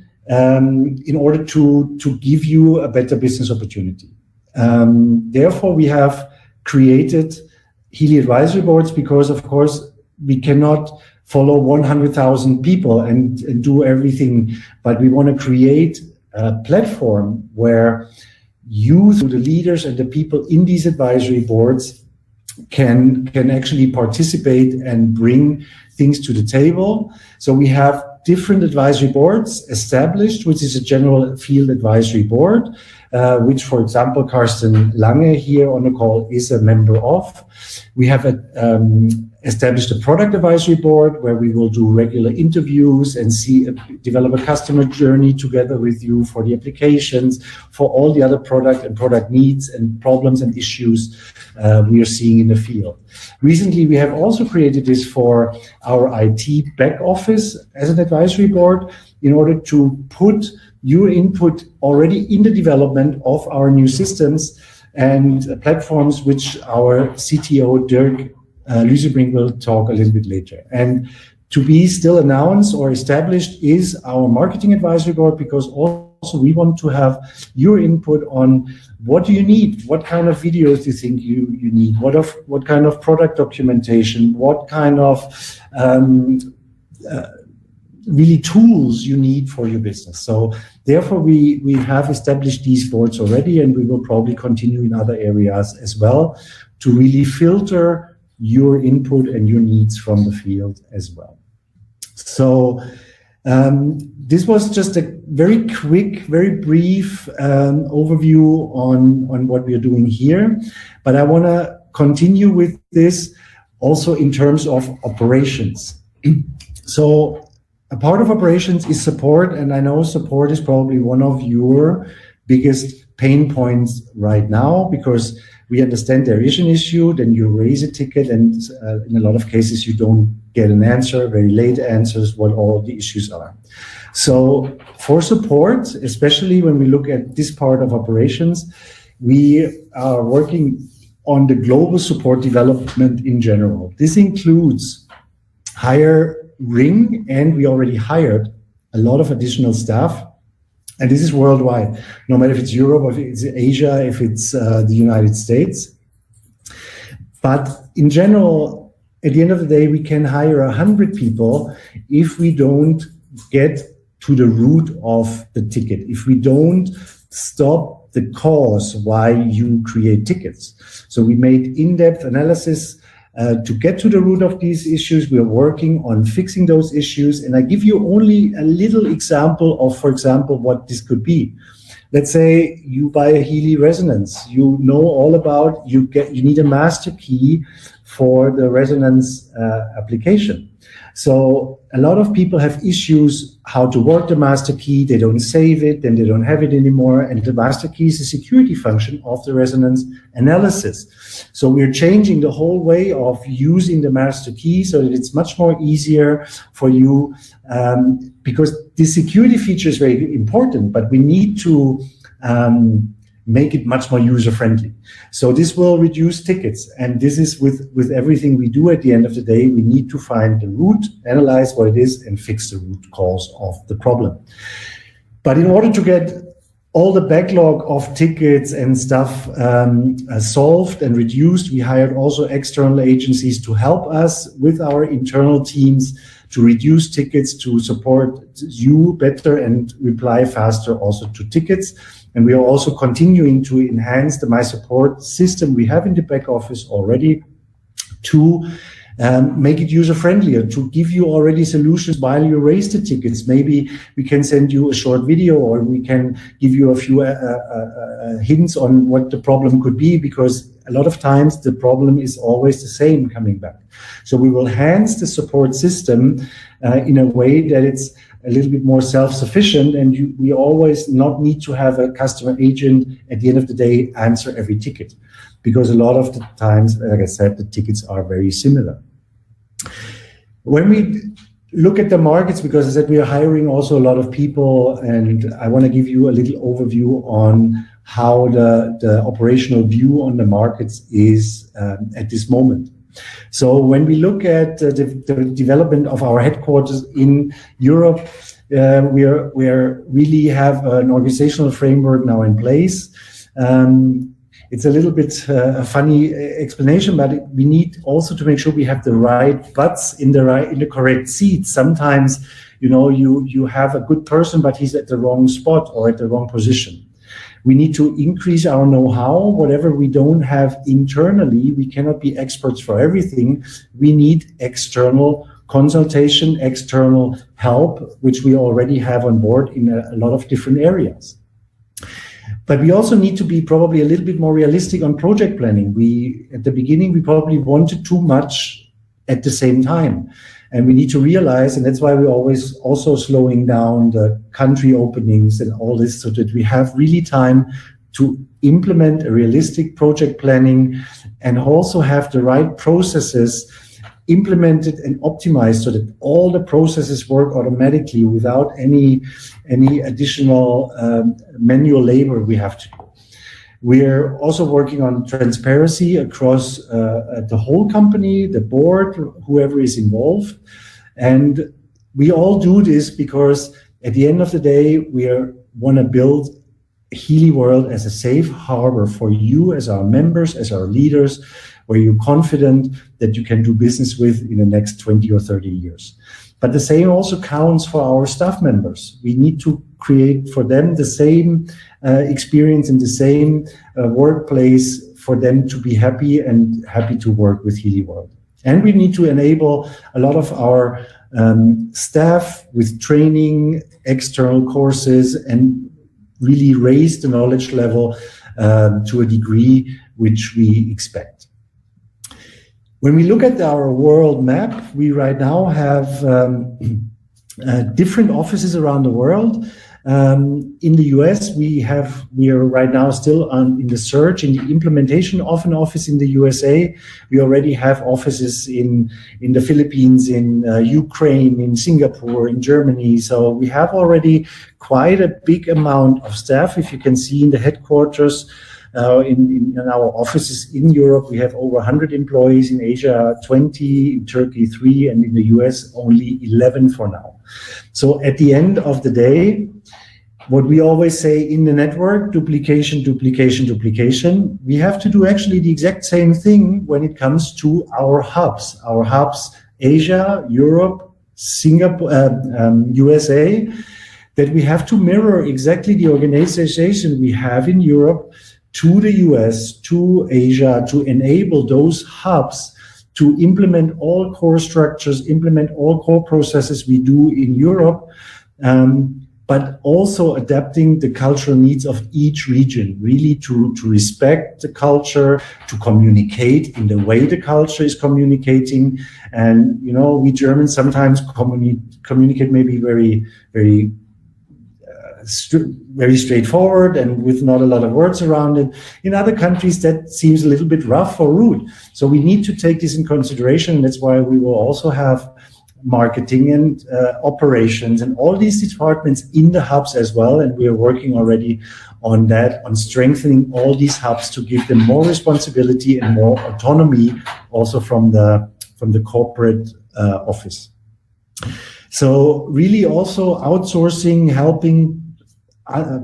order to give you a better business opportunity. Therefore, we have created Healy advisory boards, because, of course, we cannot follow 100,000 people and do everything, but we want to create a platform where you, through the leaders and the people in these advisory boards, can actually participate and bring things to the table. So we have different advisory boards established, which is a general field advisory board, which, for example, Carsten Lange here on the call is a member of. We have established a product advisory board where we will do regular interviews and develop a customer journey together with you for the applications, for all the other product and product needs and problems and issues we are seeing in the field. Recently, we have also created this for our IT back office as an advisory board in order to put your input already in the development of our new systems and platforms, which our CTO, Dirk Lusebrink, will talk a little bit later. And to be still announced or established is our marketing advisory board, because also we want to have your input on what do you need, what kind of videos do you think you need, what kind of product documentation, what kind of really tools you need for your business. So therefore, we have established these boards already, and we will probably continue in other areas as well to really filter your input and your needs from the field as well. So this was just a very quick, very brief overview on what we are doing here. But I want to continue with this also in terms of operations. So a part of operations is support, and I know support is probably one of your biggest pain points right now, because we understand there is an issue, then you raise a ticket, and in a lot of cases you don't get an answer, very late answers, what all the issues are. So for support, especially when we look at this part of operations, we are working on the global support development in general. This includes hiring, and we already hired a lot of additional staff. And this is worldwide, no matter if it's Europe, or if it's Asia, if it's the United States. But in general, at the end of the day, we can hire 100 people if we don't get to the root of the ticket, if we don't stop the cause why you create tickets. So we made in-depth analysis to get to the root of these issues. We are working on fixing those issues. And I give you only a little example of, for example, what this could be. Let's say you buy a Healy resonance. You know all about, you need a master key for the resonance application. So a lot of people have issues how to work the master key. They don't save it, then they don't have it anymore. And the master key is a security function of the resonance analysis. So we're changing the whole way of using the master key so that it's much more easier for you, because the security feature is very important, but we need to make it much more user-friendly. So this will reduce tickets, and this is with everything we do. At the end of the day, we need to find the root, analyze what it is, and fix the root cause of the problem. But in order to get all the backlog of tickets and stuff solved and reduced, we hired also external agencies to help us with our internal teams to reduce tickets, to support you better and reply faster also to tickets. And we are also continuing to enhance the My Support system we have in the back office already to make it user-friendlier, to give you already solutions while you raise the tickets. Maybe we can send you a short video, or we can give you a few hints on what the problem could be, because a lot of times the problem is always the same coming back. So we will enhance the support system in a way that it's a little bit more self-sufficient, and we always not need to have a customer agent at the end of the day answer every ticket, because a lot of the times, like I said, the tickets are very similar. When we look at the markets, because I said we are hiring also a lot of people, and I want to give you a little overview on how the operational view on the markets is at this moment. So when we look at the development of our headquarters in Europe, we really have an organizational framework now in place. It's a little bit a funny explanation, but we need also to make sure we have the right butts in the correct seats. Sometimes, you have a good person, but he's at the wrong spot or at the wrong position. We need to increase our know-how. Whatever we don't have internally, we cannot be experts for everything. We need external consultation, external help, which we already have on board in a lot of different areas. But we also need to be probably a little bit more realistic on project planning. At the beginning, we probably wanted too much at the same time. And we need to realize, and that's why we're always also slowing down the country openings and all this, so that we have really time to implement a realistic project planning and also have the right processes implemented and optimized so that all the processes work automatically without any additional manual labor we have to do. We're also working on transparency across the whole company, the board, whoever is involved. And we all do this because at the end of the day, we want to build Healy World as a safe harbor for you, as our members, as our leaders, where you're confident that you can do business with in the next 20 or 30 years. But the same also counts for our staff members. We need to create for them the same experience in the same workplace for them to be happy and happy to work with Healy World. And we need to enable a lot of our staff with training, external courses, and really raise the knowledge level to a degree which we expect. When we look at our world map, we right now have different offices around the world. In the US, we are right now still in the search in the implementation of an office in the USA. We already have offices in the Philippines, in Ukraine, in Singapore, in Germany. So we have already quite a big amount of staff. If you can see in the headquarters, in our offices in Europe, we have over 100 employees, in Asia 20, in Turkey 3, and in the US only 11 for now. So at the end of the day, what we always say in the network, duplication, duplication, duplication, we have to do actually the exact same thing when it comes to our hubs. Our hubs, Asia, Europe, Singapore, USA, that we have to mirror exactly the organization we have in Europe to the US, to Asia, to enable those hubs to implement all core structures, implement all core processes we do in Europe, but also adapting the cultural needs of each region, really to respect the culture, to communicate in the way the culture is communicating. And, you know, we Germans sometimes communicate maybe very, very straightforward and with not a lot of words around it. In other countries, that seems a little bit rough or rude. So we need to take this in consideration. That's why we will also have marketing and operations and all these departments in the hubs as well. And we are working already on that, on strengthening all these hubs to give them more responsibility and more autonomy also from the corporate office. So really also outsourcing, helping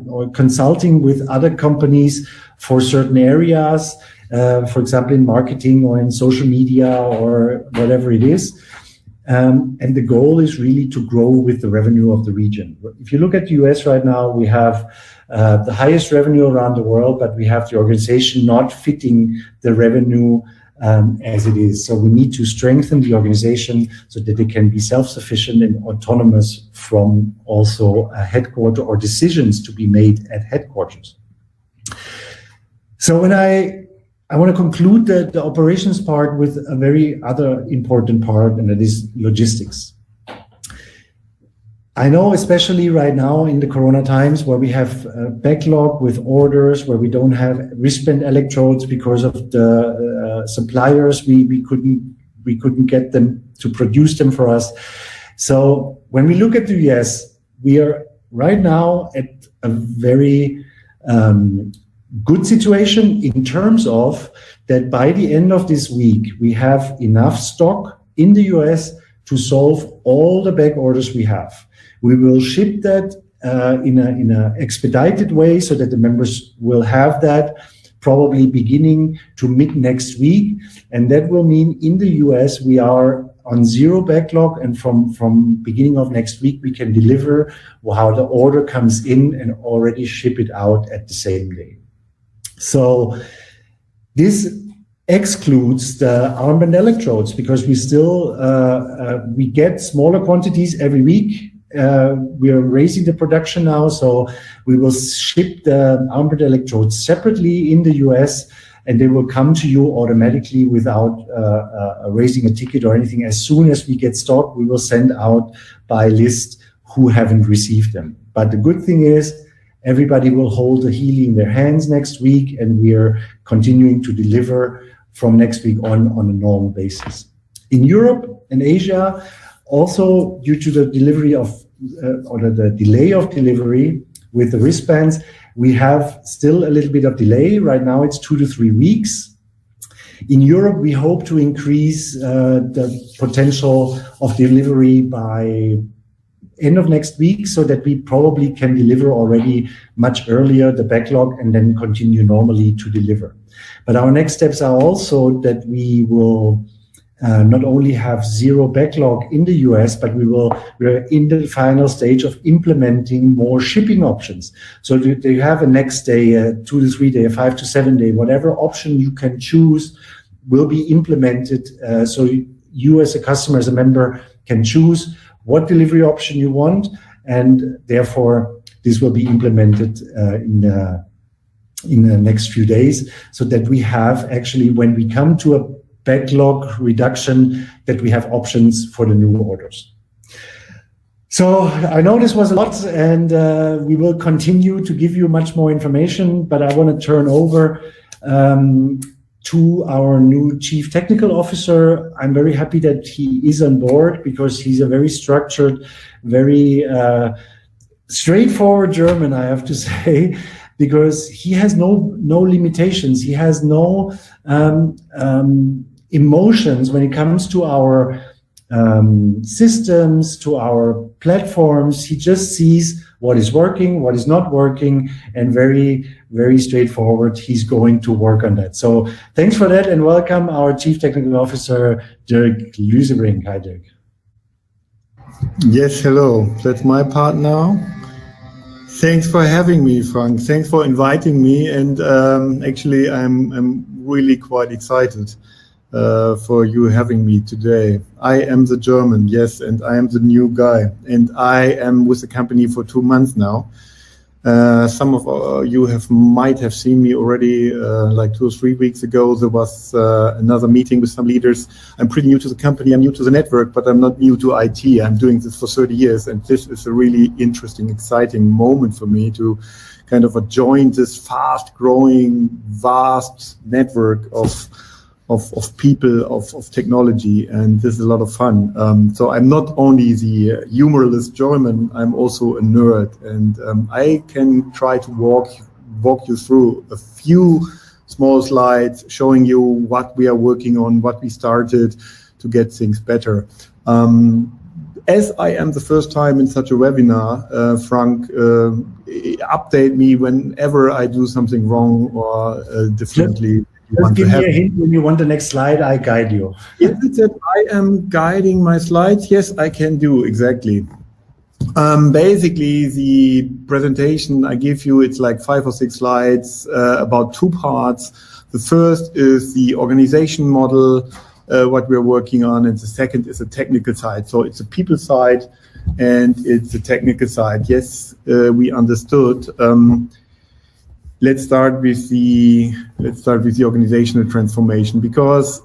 or consulting with other companies for certain areas, for example, in marketing or in social media or whatever it is. And the goal is really to grow with the revenue of the region. If you look at the US right now, we have the highest revenue around the world, but we have the organization not fitting the revenue as it is. So we need to strengthen the organization so that they can be self-sufficient and autonomous from also a headquarter or decisions to be made at headquarters. So when I want to conclude the operations part with a very other important part, and that is logistics. I know, especially right now in the Corona times, where we have a backlog with orders, where we don't have wristband electrodes because of the suppliers, we couldn't get them to produce them for us. So when we look at the US, we are right now at a very good situation in terms of that by the end of this week, we have enough stock in the US to solve all the back orders we have. We will ship that in an expedited way so that the members will have that probably beginning to mid next week. And that will mean in the US, we are on zero backlog. And from beginning of next week, we can deliver how the order comes in and already ship it out at the same day. So this excludes the armband electrodes, because we still we get smaller quantities every week. We are raising the production now, so we will ship the armband electrodes separately in the US, and they will come to you automatically without raising a ticket or anything. As soon as we get stock, we will send out by list who haven't received them. But the good thing is, everybody will hold a Healy in their hands next week, and we are continuing to deliver from next week on a normal basis. In Europe and Asia, also due to the delivery of or the delay of delivery with the wristbands, we have still a little bit of delay. Right now it's 2 to 3 weeks. In Europe, we hope to increase the potential of delivery by end of next week, so that we probably can deliver already much earlier the backlog and then continue normally to deliver. But our next steps are also that we will not only have zero backlog in the US, but we're in the final stage of implementing more shipping options. So they have a next day, a 2 to 3 day, a 5 to 7 day, whatever option you can choose will be implemented. So you as a customer, as a member, can choose what delivery option you want, and therefore this will be implemented in the next few days, so that we have actually, when we come to a backlog reduction, that we have options for the new orders. So I know this was a lot, and we will continue to give you much more information, but I want to turn over to our new Chief Technical Officer. I'm very happy that he is on board, because he's a very structured, very straightforward German, I have to say, because he has no limitations. He has no emotions when it comes to our systems, to our platforms. He just sees what is working, what is not working, and very, very straightforward. He's going to work on that. So thanks for that, and welcome our Chief Technical Officer, Dirk Lüsebrink. Hi, Dirk. Yes, hello. That's my part now. Thanks for having me, Frank. Thanks for inviting me. And actually, I'm really quite excited for you having me today. I am the German, yes, and I am the new guy. And I am with the company for 2 months now. Some of you might have seen me already like 2 or 3 weeks ago. There was another meeting with some leaders. I'm pretty new to the company. I'm new to the network, but I'm not new to IT. I'm doing this for 30 years, and this is a really interesting, exciting moment for me to kind of join this fast-growing, vast network of people, of technology, and this is a lot of fun. So I'm not only the humorless German, I'm also a nerd, and I can try to walk you through a few small slides showing you what we are working on, what we started to get things better. As I am the first time in such a webinar, Frank, update me whenever I do something wrong or differently. Just give me a hint when you want the next slide, I guide you. Yes, it said I am guiding my slides. Yes, I can do, exactly. Basically, the presentation I give you, it's like 5 or 6 slides about 2 parts. The first is the organization model, what we're working on, and the second is the technical side. So it's a people side and it's a technical side. Yes, we understood. Let's start with the organizational transformation, because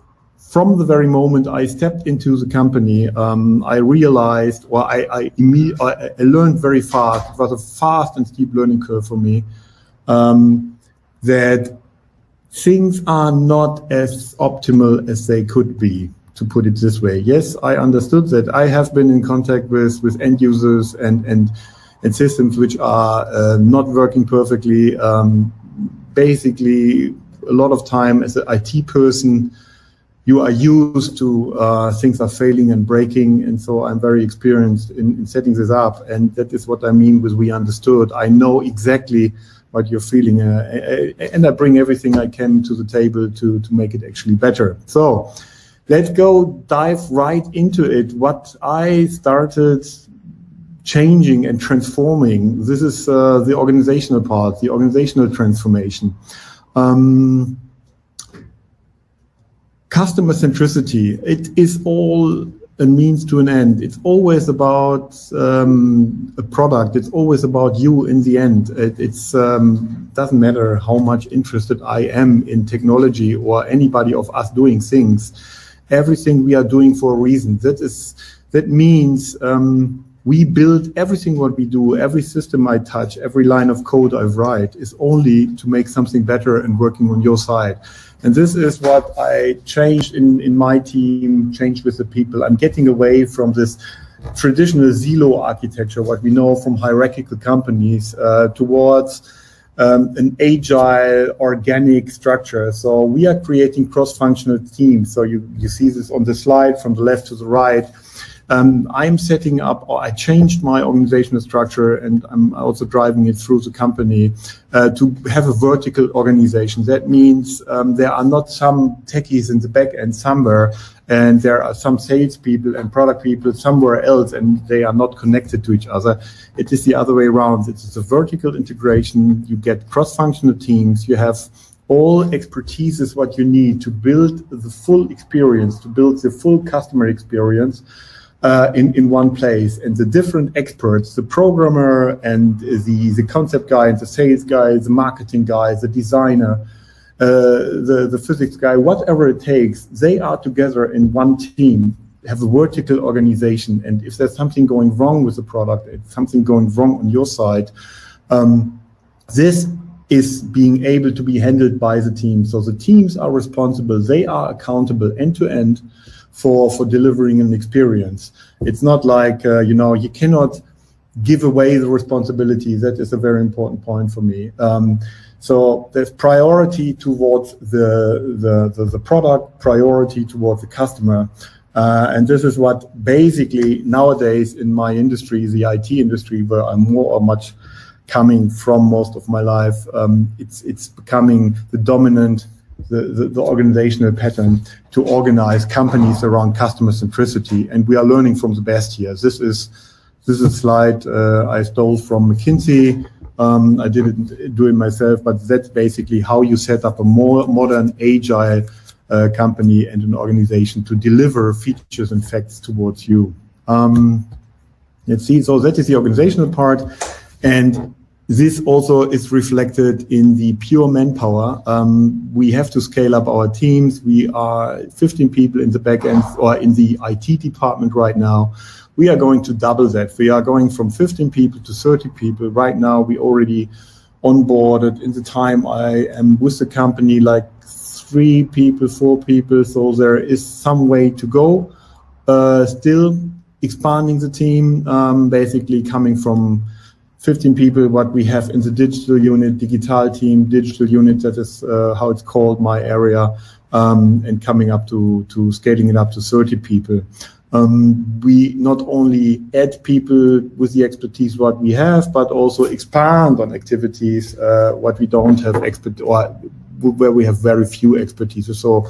from the very moment I stepped into the company, I realized, or I learned very fast. It was a fast and steep learning curve for me, that things are not as optimal as they could be, to put it this way. Yes, I understood that. I have been in contact with end users and systems which are not working perfectly. Basically, a lot of time as an IT person, you are used to things are failing and breaking, and so I'm very experienced in setting this up, and that is what I mean with we understood. I know exactly what you're feeling, and I bring everything I can to the table to make it actually better. So let's go dive right into it. What I started changing and transforming, this is the organizational part, the organizational transformation. customer centricity. It is all a means to an end. It's always about a product. It's always about you in the end. It's doesn't matter how much interested I am in technology or anybody of us doing things. Everything we are doing for a reason. That means we build everything what we do, every system I touch, every line of code I write is only to make something better and working on your side. And this is what I changed in my team, changed with the people. I'm getting away from this traditional silo architecture, what we know from hierarchical companies, towards an agile, organic structure. So we are creating cross-functional teams. So you see this on the slide from the left to the right. I'm setting up, or I changed my organizational structure, and I'm also driving it through the company to have a vertical organization. That means there are not some techies in the back end somewhere, and there are some salespeople and product people somewhere else, and they are not connected to each other. It is the other way around. It is a vertical integration. You get cross-functional teams. You have all expertise is what you need to build the full experience, to build the full customer experience in one place. And the different experts, the programmer and the concept guy and the sales guy, the marketing guy, the designer, the physics guy, whatever it takes, they are together in one team, have a vertical organization. And if there's something going wrong with the product, if something going wrong on your side, this is being able to be handled by the team. So the teams are responsible, they are accountable end to end for delivering an experience. It's not like, you cannot give away the responsibility. That is a very important point for me. So there's priority towards the product, priority towards the customer. And this is what basically nowadays in my industry, the IT industry, where I'm more or much coming from most of my life, it's becoming the dominant, the organizational pattern to organize companies around customer centricity. And we are learning from the best here. This is a slide I stole from McKinsey. I didn't do it myself, but that's basically how you set up a more modern, agile company and an organization to deliver features and facts towards you. Let's see. So that is the organizational part. And this also is reflected in the pure manpower. We have to scale up our teams. We are 15 people in the back end or in the IT department right now. We are going to double that. We are going from 15 people to 30 people. Right now, we already onboarded in the time I am with the company, like 3 people, 4 people. So there is some way to go. Still expanding the team, basically coming from 15 people, what we have in the digital unit, digital team, digital unit, that is how it's called, my area, and coming up to scaling it up to 30 people. We not only add people with the expertise what we have, but also expand on activities what we don't have or where we have very few expertise. So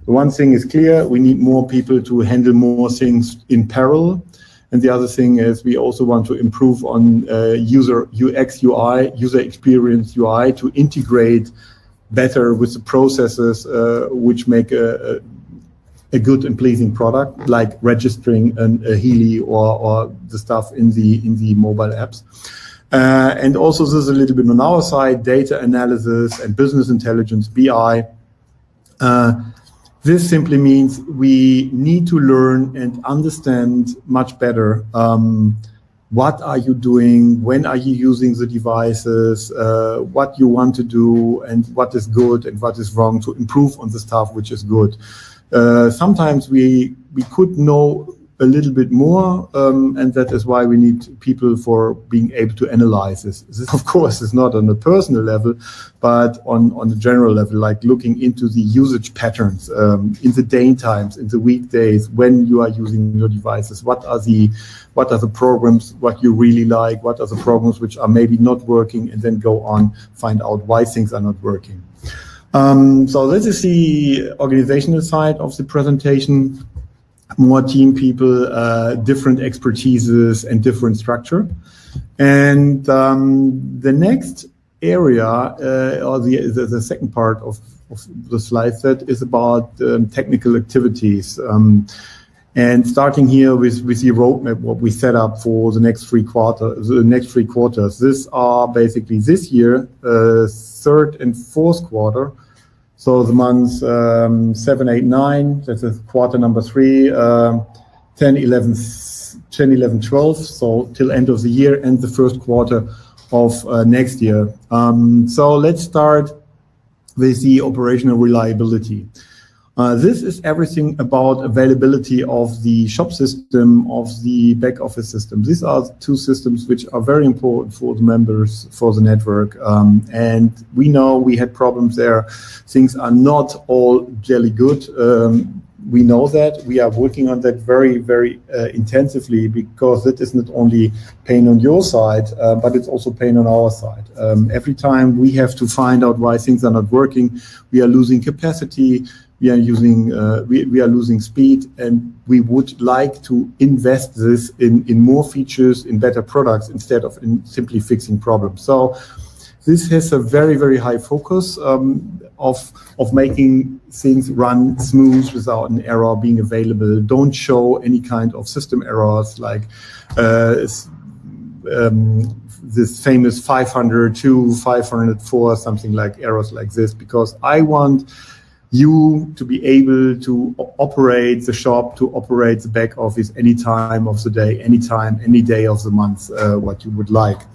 the one thing is clear, we need more people to handle more things in parallel. And the other thing is we also want to improve on user UX, UI, user experience UI, to integrate better with the processes which make a good and pleasing product, like registering a Healy or the stuff in the mobile apps. And also there's a little bit on our side, data analysis and business intelligence, BI. This simply means we need to learn and understand much better what are you doing, when are you using the devices, what you want to do, and what is good and what is wrong to improve on the stuff which is good. Sometimes we could know a little bit more, and that is why we need people for being able to analyze this. This, of course, is not on a personal level, but on a general level, like looking into the usage patterns in the day times, in the weekdays, when you are using your devices. What are the programs what you really like? What are the programs which are maybe not working? And then go on, find out why things are not working. So this is the organizational side of the presentation. More team people, different expertises and different structure. And the next area, or the second part of the slide set, is about technical activities. And starting here with the roadmap, what we set up for the next three quarters. These are basically this year, third and fourth quarter. So the months 7, 8, 9, that's quarter number 3, 10, 11, 12, so till end of the year, and the first quarter of next year. So let's start with the operational reliability. This is everything about availability of the shop system, of the back office system. These are two systems which are very important for the members, for the network. And we know we had problems there. Things are not all jelly good. We know that. We are working on that very, very intensively, because that is not only pain on your side, but it's also pain on our side. Every time we have to find out why things are not working, we are losing capacity. We are losing speed, and we would like to invest this in more features, in better products, instead of in simply fixing problems. So this has a very, very high focus of making things run smooth without an error being available. Don't show any kind of system errors like this famous 502, 504, something like errors like this, because I want you to be able to operate the shop, to operate the back office any time of the day, anytime, any day of the month, what you would like.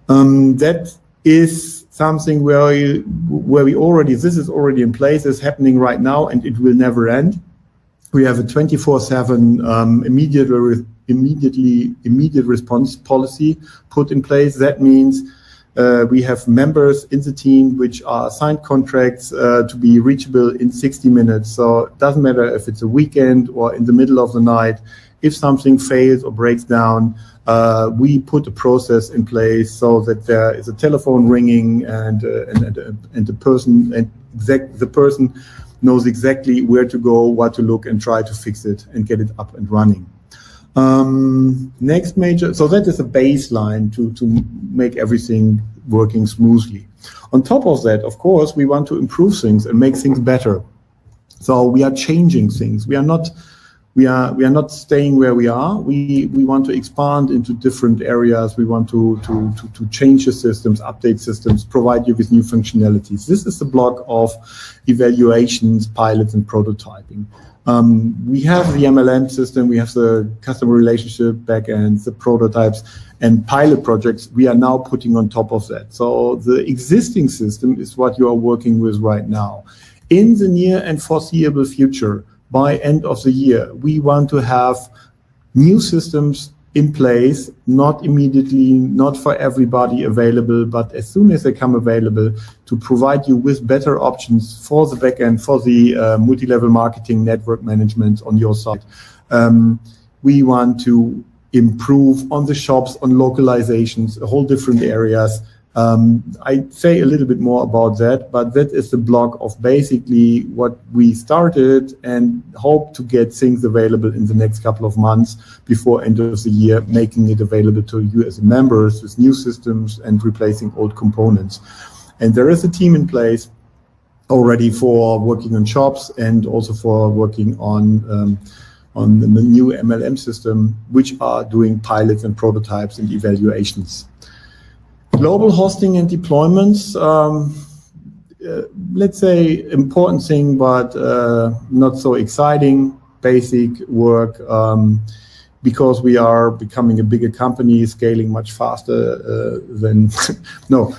That is something where we already, this is already in place, it's happening right now, and it will never end. We have a 24/7 immediate response policy put in place. That means we have members in the team which are signed contracts to be reachable in 60 minutes. So it doesn't matter if it's a weekend or in the middle of the night. If something fails or breaks down, we put a process in place so that there is a telephone ringing, and the person knows exactly where to go, what to look, and try to fix it and get it up and running. Next major, so that is a baseline to make everything working smoothly. On top of that, of course, we want to improve things and make things better. So we are changing things. We are not staying where we are. We want to expand into different areas. We want to change the systems, update systems, provide you with new functionalities. This is the block of evaluations, pilots, and prototyping. We have the MLM system, we have the customer relationship backend, the prototypes, and pilot projects we are now putting on top of that. So the existing system is what you are working with right now. In the near and foreseeable future, by end of the year, we want to have new systems in place, not immediately, not for everybody available, but as soon as they come available, to provide you with better options for the backend, for the multi-level marketing network management on your side. We want to improve on the shops, on localizations, a whole different areas. I say a little bit more about that, but that is the block of basically what we started and hope to get things available in the next couple of months before end of the year, making it available to you as members with new systems and replacing old components. And there is a team in place already for working on shops and also for working on the new MLM system, which are doing pilots and prototypes and evaluations. Global hosting and deployments, let's say important thing, but not so exciting, basic work, because we are becoming a bigger company, scaling much faster than, no,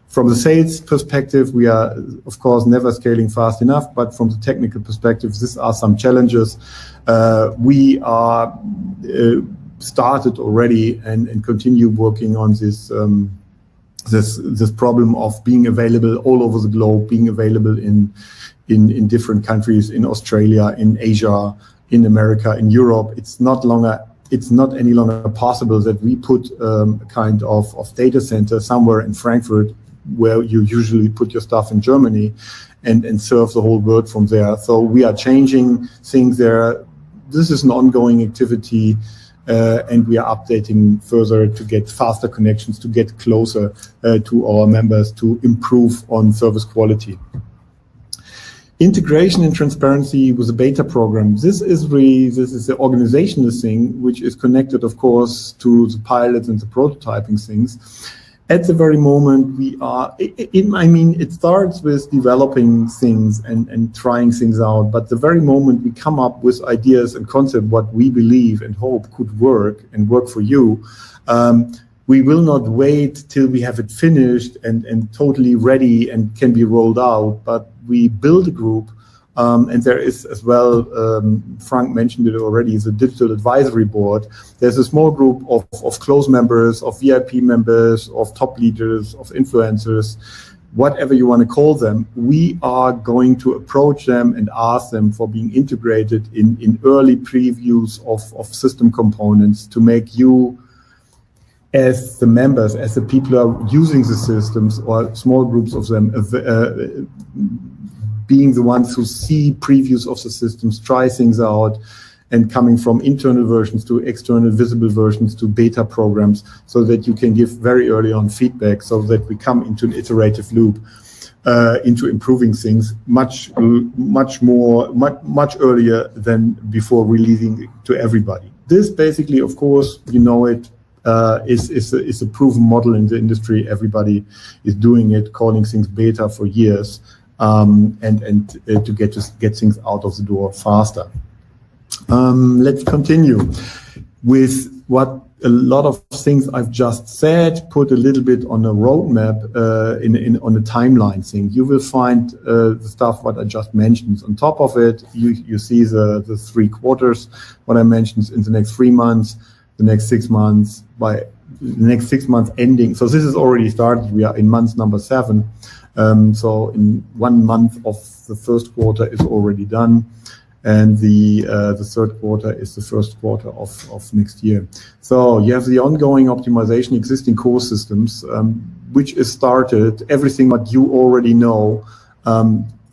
from the sales perspective, we are, of course, never scaling fast enough, but from the technical perspective, these are some challenges. We are started already and continue working on this this problem of being available all over the globe, being available in different countries, in Australia, in Asia, in America, in Europe. It's not any longer possible that we put a kind of data center somewhere in Frankfurt, where you usually put your stuff in Germany, and serve the whole world from there. So we are changing things there. This is an ongoing activity. and we are updating further to get faster connections, to get closer to our members, to improve on service quality. Integration and transparency with the beta program. This is the organizational thing, which is connected, of course, to the pilots and the prototyping things. At the very moment, we are, it starts with developing things and trying things out, but the very moment we come up with ideas and concept, what we believe and hope could work and work for you, we will not wait till we have it finished and totally ready and can be rolled out, but we build a group, and there is as well, Frank mentioned it already, the digital advisory board. There's a small group of close members, of VIP members, of top leaders, of influencers, whatever you want to call them. We are going to approach them and ask them for being integrated in early previews of system components to make you, as the members, as the people who are using the systems, or small groups of them, being the ones who see previews of the systems, try things out, and coming from internal versions to external visible versions to beta programs, so that you can give very early on feedback, so that we come into an iterative loop, into improving things much earlier than before releasing it to everybody. This basically, of course, you know it, is a proven model in the industry. Everybody is doing it, calling things beta for years, and to get things out of the door faster. Let's continue with what a lot of things I've just said, put a little bit on a roadmap, on a timeline thing. You will find the stuff what I just mentioned. On top of it, you see the 3 quarters, what I mentioned in the next 3 months, the next 6 months, by the next 6 months ending. So this is already started. We are in month number 7. So in 1 month of the first quarter is already done, and the third quarter is the first quarter of next year. So you have the ongoing optimization existing core systems, which is started. Everything what you already know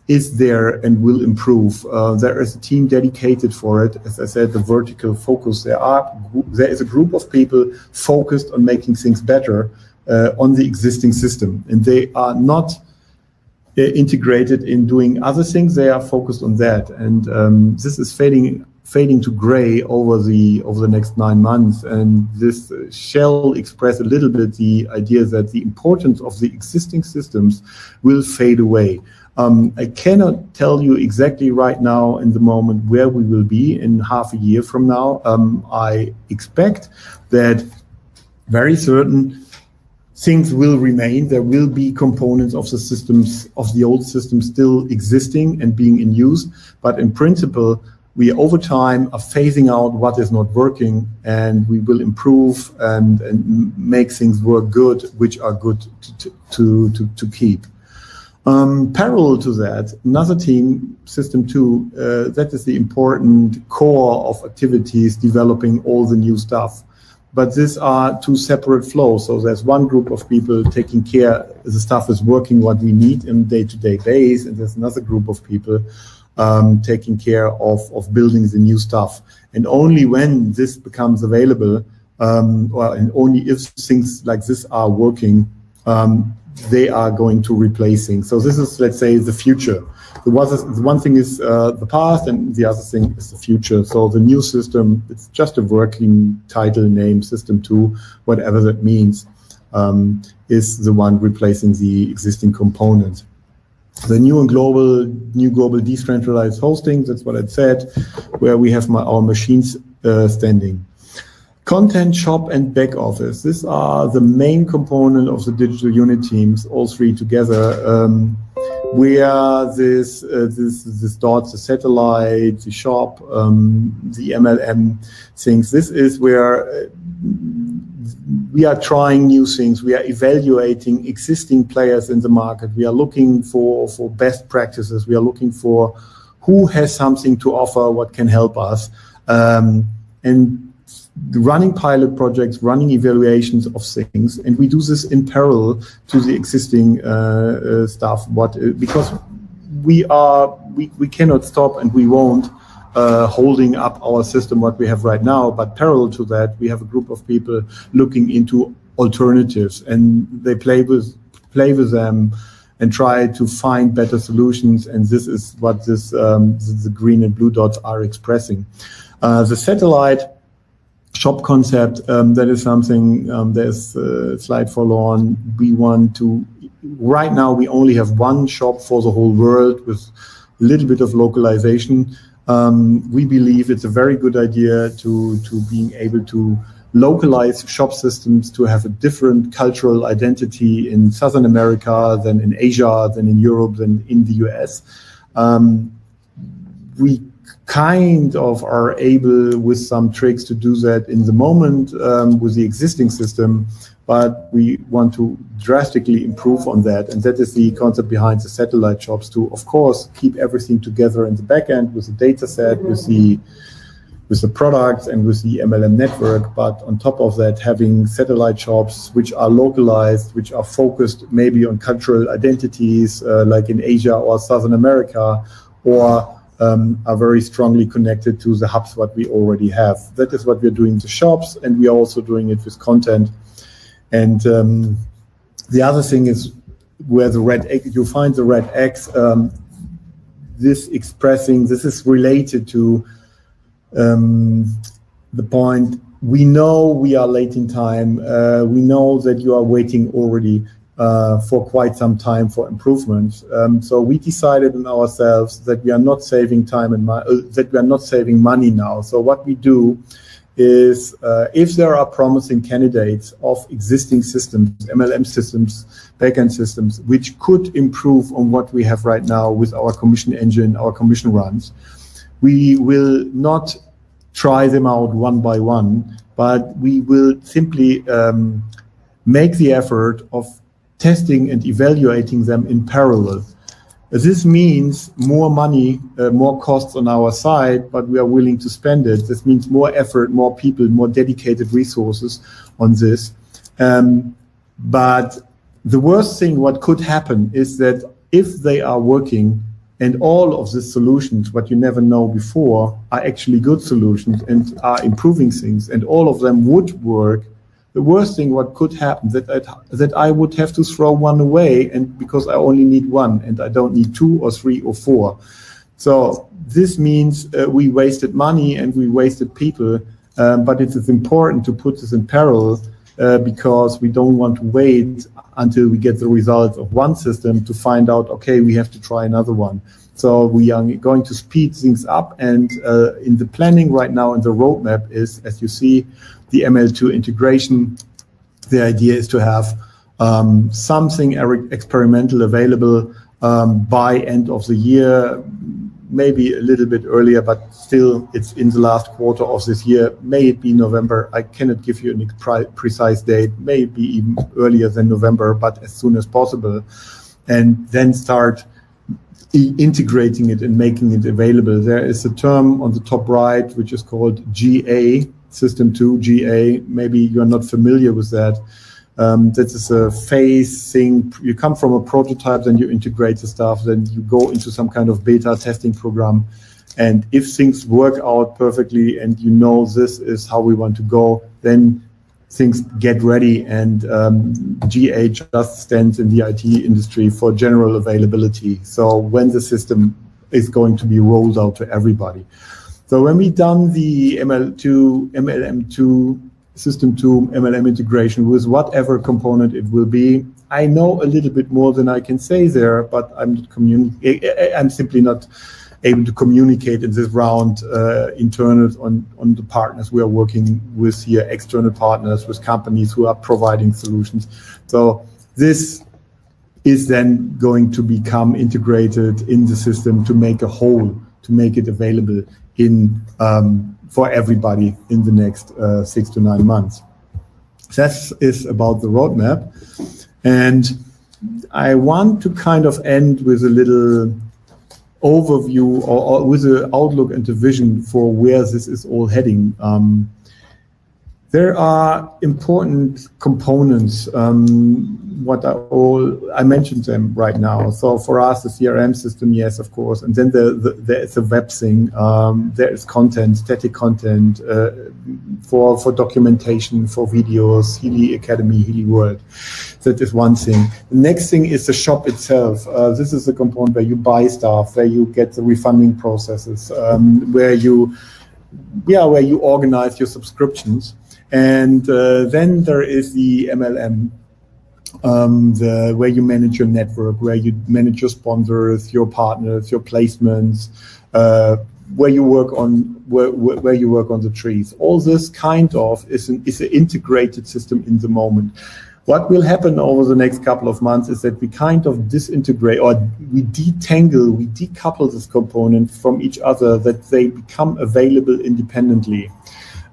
is there and will improve. There is a team dedicated for it. As I said, the vertical focus. There is a group of people focused on making things better on the existing system, and they are not integrated in doing other things. They are focused on that, and this is fading to gray over the next 9 months. And this shall express a little bit the idea that the importance of the existing systems will fade away. I cannot tell you exactly right now in the moment where we will be in half a year from now. I expect that very certain things will remain. There will be components of the systems, of the old system, still existing and being in use. But in principle, we over time are phasing out what is not working, and we will improve and make things work good, which are good to keep. Parallel to that, another team, System 2, that is the important core of activities, developing all the new stuff. But these are 2 separate flows. So there's one group of people taking care, the stuff is working what we need in day-to-day base, and there's another group of people taking care of building the new stuff. And only when this becomes available, and only if things like this are working, they are going to replace things. So this is, let's say, the future. The one thing is the past, and the other thing is the future. So the new system, it's just a working title name, System 2, whatever that means, is the one replacing the existing component. The new global decentralized hosting, that's what I said, where we have our machines standing. Content, shop, and back office. These are the main component of the digital unit teams, all 3 together. Where this starts, the satellite, the shop, the MLM things. This is where we are trying new things. We are evaluating existing players in the market. We are looking for best practices. We are looking for who has something to offer, what can help us, and running pilot projects, running evaluations of things, and we do this in parallel to the existing stuff. Because we cannot stop, and we won't holding up our system, what we have right now, but parallel to that, we have a group of people looking into alternatives, and they play with them and try to find better solutions. And this is what the green and blue dots are expressing. The satellite shop concept, that is something, there's a slide forlorn. We want to, right now we only have one shop for the whole world with a little bit of localization. We believe it's a very good idea to being able to localize shop systems, to have a different cultural identity in Southern America than in Asia, than in Europe, than in the US. We kind of are able with some tricks to do that in the moment with the existing system, but we want to drastically improve on that. And that is the concept behind the satellite shops, to, of course, keep everything together in the back end with the data set, with the products and with the MLM network. But on top of that, having satellite shops which are localized, which are focused maybe on cultural identities, like in Asia or Southern America, or are very strongly connected to the hubs what we already have. That is what we're doing in the shops, and we are also doing it with content. And the other thing is where the red X, you find the red X, this is related to the point, we know we are late in time, we know that you are waiting already for quite some time for improvements. So we decided on ourselves that we are not saving time and that we are not saving money now. So what we do is, if there are promising candidates of existing systems, MLM systems, backend systems, which could improve on what we have right now with our commission engine, our commission runs, we will not try them out one by one, but we will simply make the effort of testing and evaluating them in parallel. This means more money, more costs on our side, but we are willing to spend it. This means more effort, more people, more dedicated resources on this. But the worst thing what could happen is that if they are working and all of these solutions, what you never know before, are actually good solutions and are improving things, and all of them would work, the worst thing what could happen that I would have to throw one away, and because I only need one and I don't need 2 or 3 or 4. So this means we wasted money and we wasted people, but it is important to put this in parallel because we don't want to wait until we get the results of one system to find out, okay, we have to try another one. So we are going to speed things up, and in the planning right now, and the roadmap is, as you see, the ML2 integration. The idea is to have something experimental available by end of the year, maybe a little bit earlier, but still it's in the last quarter of this year. May it be November? I cannot give you a precise date, maybe even earlier than November, but as soon as possible. And then start integrating it and making it available. There is a term on the top right, which is called GA, System 2, GA. Maybe you're not familiar with that. That is a phase thing. You come from a prototype, then you integrate the stuff, then you go into some kind of beta testing program. And if things work out perfectly and you know this is how we want to go, then things get ready, and GA just stands in the IT industry for general availability. So when the system is going to be rolled out to everybody. So when we done the MLM2, System 2, MLM integration with whatever component it will be, I know a little bit more than I can say there, but I'm simply not able to communicate in this round internal on the partners we are working with here, external partners with companies who are providing solutions. So this is then going to become integrated in the system to make a whole, to make it available in for everybody in the next 6 to 9 months. That is about the roadmap. And I want to kind of end with a little overview or with an outlook and a vision for where this is all heading. There are important components. I mentioned them right now. So for us, the CRM system, yes, of course. And then there is a web thing. There is content, static content for documentation, for videos, Healy Academy, Healy World. That is one thing. The next thing is the shop itself. This is the component where you buy stuff, where you get the refunding processes, where you organize your subscriptions. And then there is the MLM, where you manage your network, where you manage your sponsors, your partners, your placements, where you work on the trees. All this kind of is an integrated system in the moment. What will happen over the next couple of months is that we kind of disintegrate, or we decouple this component from each other, that they become available independently.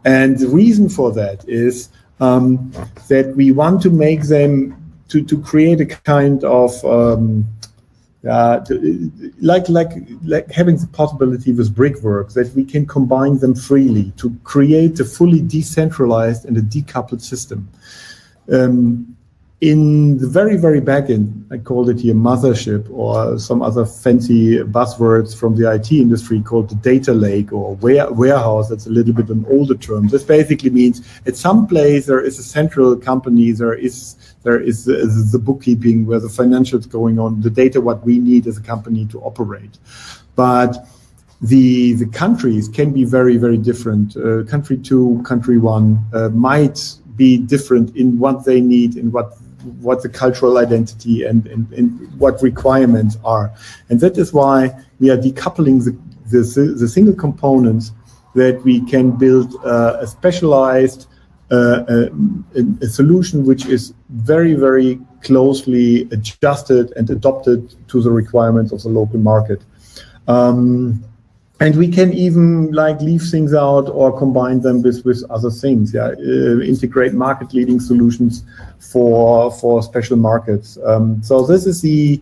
And the reason for that is that we want to make them to create a kind of like having the possibility with brickwork, that we can combine them freely to create a fully decentralized and a decoupled system. In the very, very back end, I called it here mothership, or some other fancy buzzwords from the IT industry called the data lake or warehouse. That's a little bit an older term. This basically means at some place there is a central company, there is the bookkeeping where the financials going on, the data what we need as a company to operate. But the countries can be very, very different. Country 2, country 1 might be different in what they need, in what the cultural identity and what requirements are. And that is why we are decoupling the single components, that we can build a specialized a solution which is very, very closely adjusted and adopted to the requirements of the local market. And we can even leave things out or combine them with other things. Integrate market leading solutions for special markets. So this is the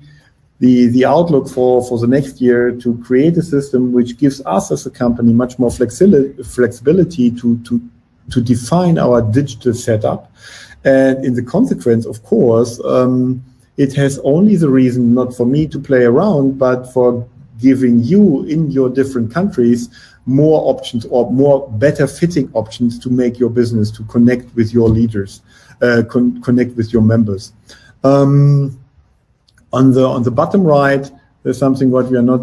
outlook for the next year, to create a system which gives us as a company much more flexibility to define our digital setup. And in the consequence, of course, it has only the reason not for me to play around, but for giving you in your different countries more options, or more better fitting options to make your business, to connect with your leaders, connect with your members. On the bottom right, there's something what we are not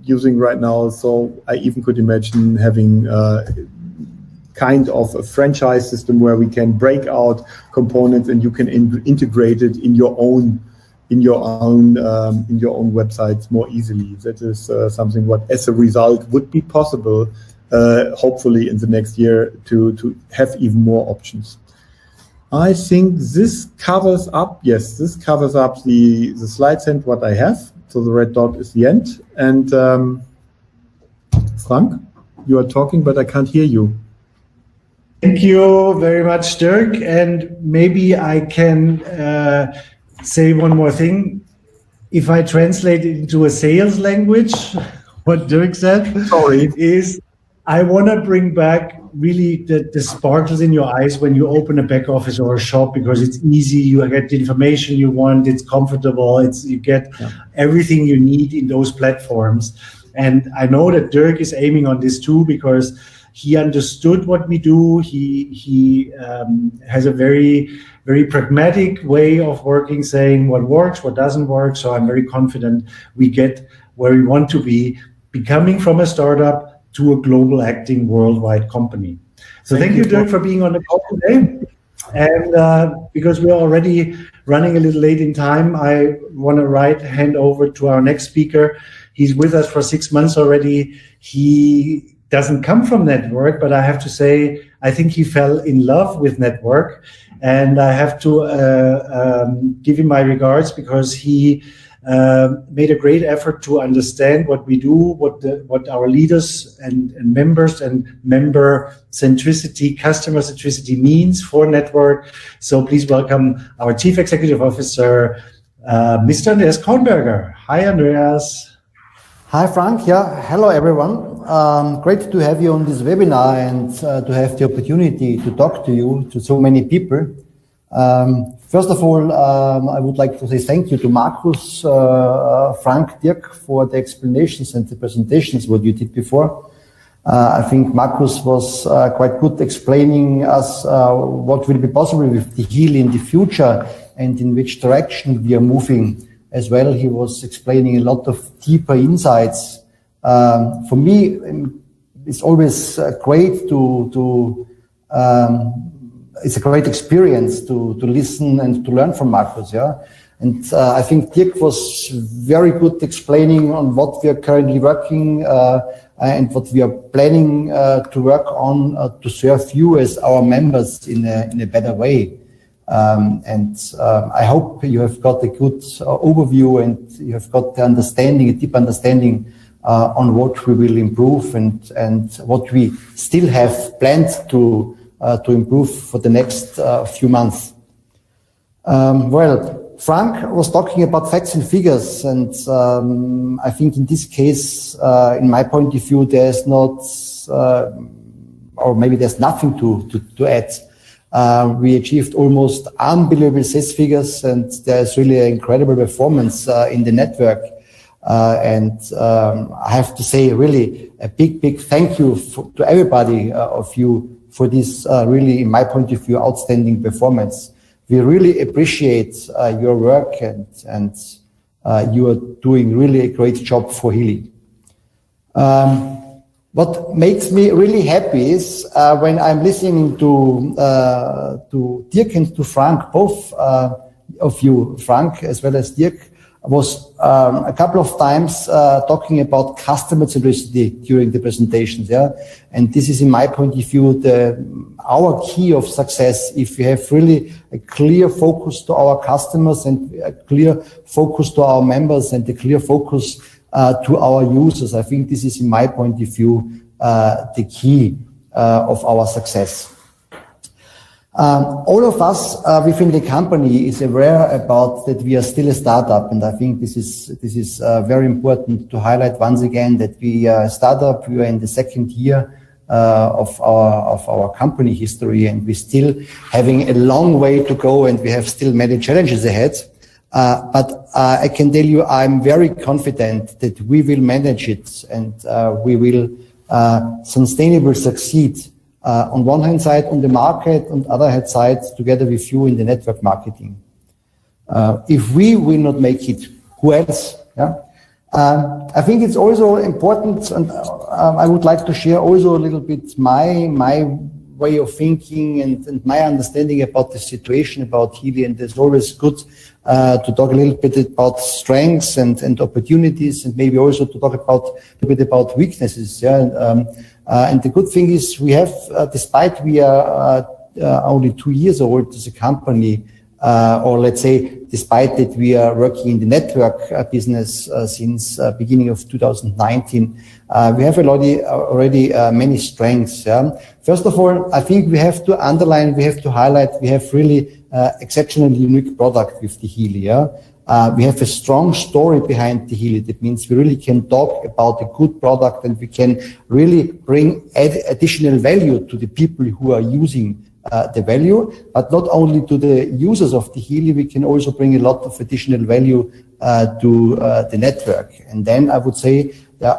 using right now. So I even could imagine having kind of a franchise system where we can break out components and you can integrate it in your own websites more easily. That is something what, as a result, would be possible, hopefully in the next year, to have even more options. I think this covers up. Yes, this covers up the slides and what I have. So the red dot is the end. And Frank, you are talking, but I can't hear you. Thank you very much, Dirk. And maybe I can say one more thing. If I translate it into a sales language, what Dirk said is, I want to bring back really the sparkles in your eyes when you open a back office or a shop, because it's easy, you get the information you want, it's comfortable, you get everything you need in those platforms. And I know that Dirk is aiming on this too, because he understood what we do. He has a very, very pragmatic way of working, saying what works, what doesn't work. So I'm very confident we get where we want to be, becoming from a startup to a global acting worldwide company. So thank you, Dirk, for being on the call today. And because we're already running a little late in time, I want to hand over to our next speaker. He's with us for 6 months already. He doesn't come from network, but I have to say, I think he fell in love with network. And I have to give him my regards, because he made a great effort to understand what we do, what our leaders and members and member centricity, customer centricity means for network. So please welcome our Chief Executive Officer, Mr. Andreas Kornberger. Hi, Andreas. Hi, Frank. Yeah, hello, everyone. Great to have you on this webinar and to have the opportunity to talk to you, to so many people. First of all, I would like to say thank you to Markus, Frank, Dirk for the explanations and the presentations what you did before. I think Markus was quite good explaining us what will be possible with the Healy in the future and in which direction we are moving. As well, he was explaining a lot of deeper insights. For me, it's always great it's a great experience to listen and to learn from Markus, yeah. And I think Dirk was very good explaining on what we are currently working and what we are planning to work on to serve you as our members in a better way. I hope you have got a good overview and you have got the understanding, a deep understanding on what we will improve and what we still have planned to improve for the next few months. Well, Frank was talking about facts and figures, and I think in this case, in my point of view, there's not, or maybe there's nothing to add. We achieved almost unbelievable sales figures, and there's really an incredible performance in the network. I have to say, really, a big thank you to everybody of you for this really, in my point of view, outstanding performance. We really appreciate your work, and you are doing really a great job for Healy. What makes me really happy is when I'm listening to Dirk and to Frank, both of you, Frank as well as Dirk, was a couple of times talking about customer centricity during the presentations. Yeah, and this is, in my point of view, our key of success. If we have really a clear focus to our customers and a clear focus to our members and a clear focus to our users, I think this is, in my point of view, the key of our success. All of us within the company is aware about that we are still a startup, and I think this is very important to highlight once again that we are a startup. We are in the second year of our company history, and we're still having a long way to go, and we have still many challenges ahead. But I can tell you, I'm very confident that we will manage it, and we will sustainably succeed. On one hand side on the market, on the other hand side together with you in the network marketing. If we will not make it, who else? Yeah. I think it's also important, and I would like to share also a little bit my way of thinking and my understanding about the situation about Healy, and it's always good to talk a little bit about strengths and opportunities, and maybe also to talk a bit about weaknesses. Yeah. And the good thing is we have, despite we are only 2 years old as a company, or let's say, despite that we are working in the network business since beginning of 2019, we have already many strengths. Yeah? First of all, I think we have to underline, we have to highlight, we have really exceptionally unique product with the Healy. Yeah? We have a strong story behind the Healy. That means we really can talk about a good product, and we can really bring additional value to the people who are using the value, but not only to the users of the Healy, we can also bring a lot of additional value to the network. And then I would say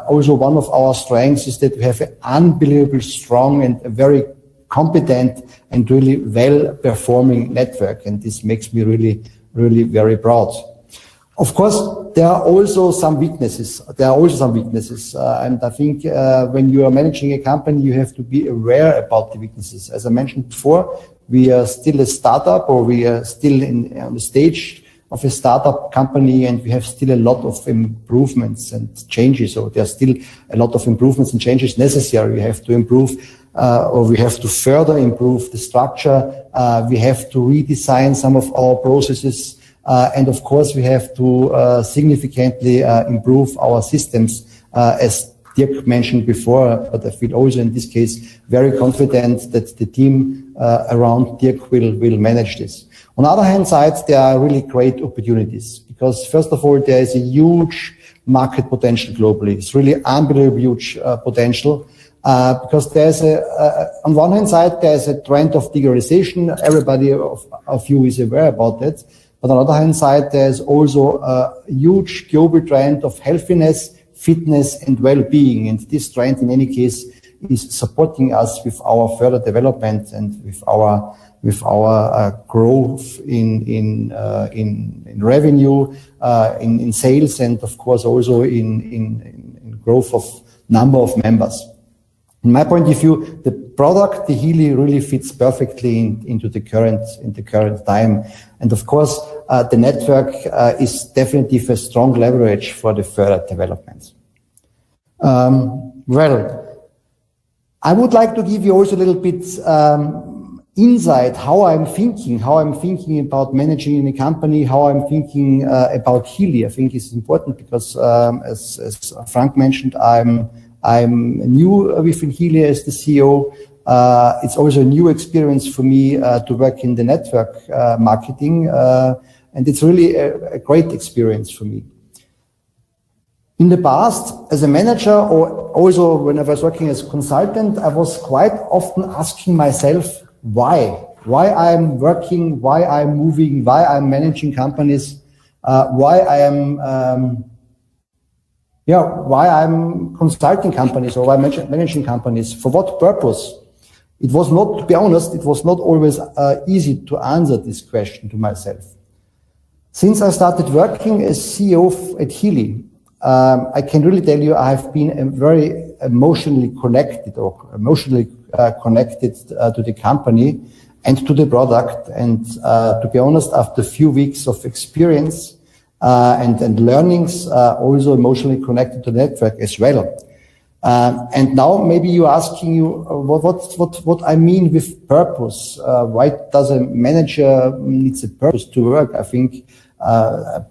also one of our strengths is that we have an unbelievably strong and a very competent and really well-performing network, and this makes me really very proud. Of course, there are also some weaknesses. And I think when you are managing a company, you have to be aware about the weaknesses. As I mentioned before, we are still a startup, or we are still on the stage of a startup company, and we have still a lot of improvements and changes. So there are still a lot of improvements and changes necessary. We have to improve, or we have to further improve the structure. We have to redesign some of our processes. And of course, we have to significantly improve our systems, as Dirk mentioned before, but I feel also in this case very confident that the team around Dirk will manage this. On the other hand side, there are really great opportunities, because first of all, there is a huge market potential globally. It's really unbelievable huge potential. Because there's on one hand side, there's a trend of digitalization. Everybody of you is aware about that. But on the other hand side, there's also a huge global trend of healthiness, fitness, and well-being. And this trend, in any case, is supporting us with our further development and with our growth in revenue, in sales, and of course also in growth of number of members. In my point of view, the product, the Healy, really fits perfectly into the current time. And of course, the network is definitely a strong leverage for the further development. Well, I would like to give you also a little bit insight how I'm thinking about managing in a company, how I'm thinking about Healy. I think it's important because, as Frank mentioned, I'm new within Healy as the CEO. It's also a new experience for me to work in the network marketing, and it's really a great experience for me. In the past, as a manager, or also when I was working as a consultant, I was quite often asking myself why I'm working, why I'm moving, why I'm managing companies, why I'm consulting companies or why I'm managing companies, for what purpose? It was not, to be honest, it was not always easy to answer this question to myself. Since I started working as CEO at Healy, I can really tell you I have been very emotionally connected to the company and to the product. And to be honest, after a few weeks of experience and learnings, also emotionally connected to the network as well. And now maybe you're asking what I mean with purpose. Why does a manager needs a purpose to work? I think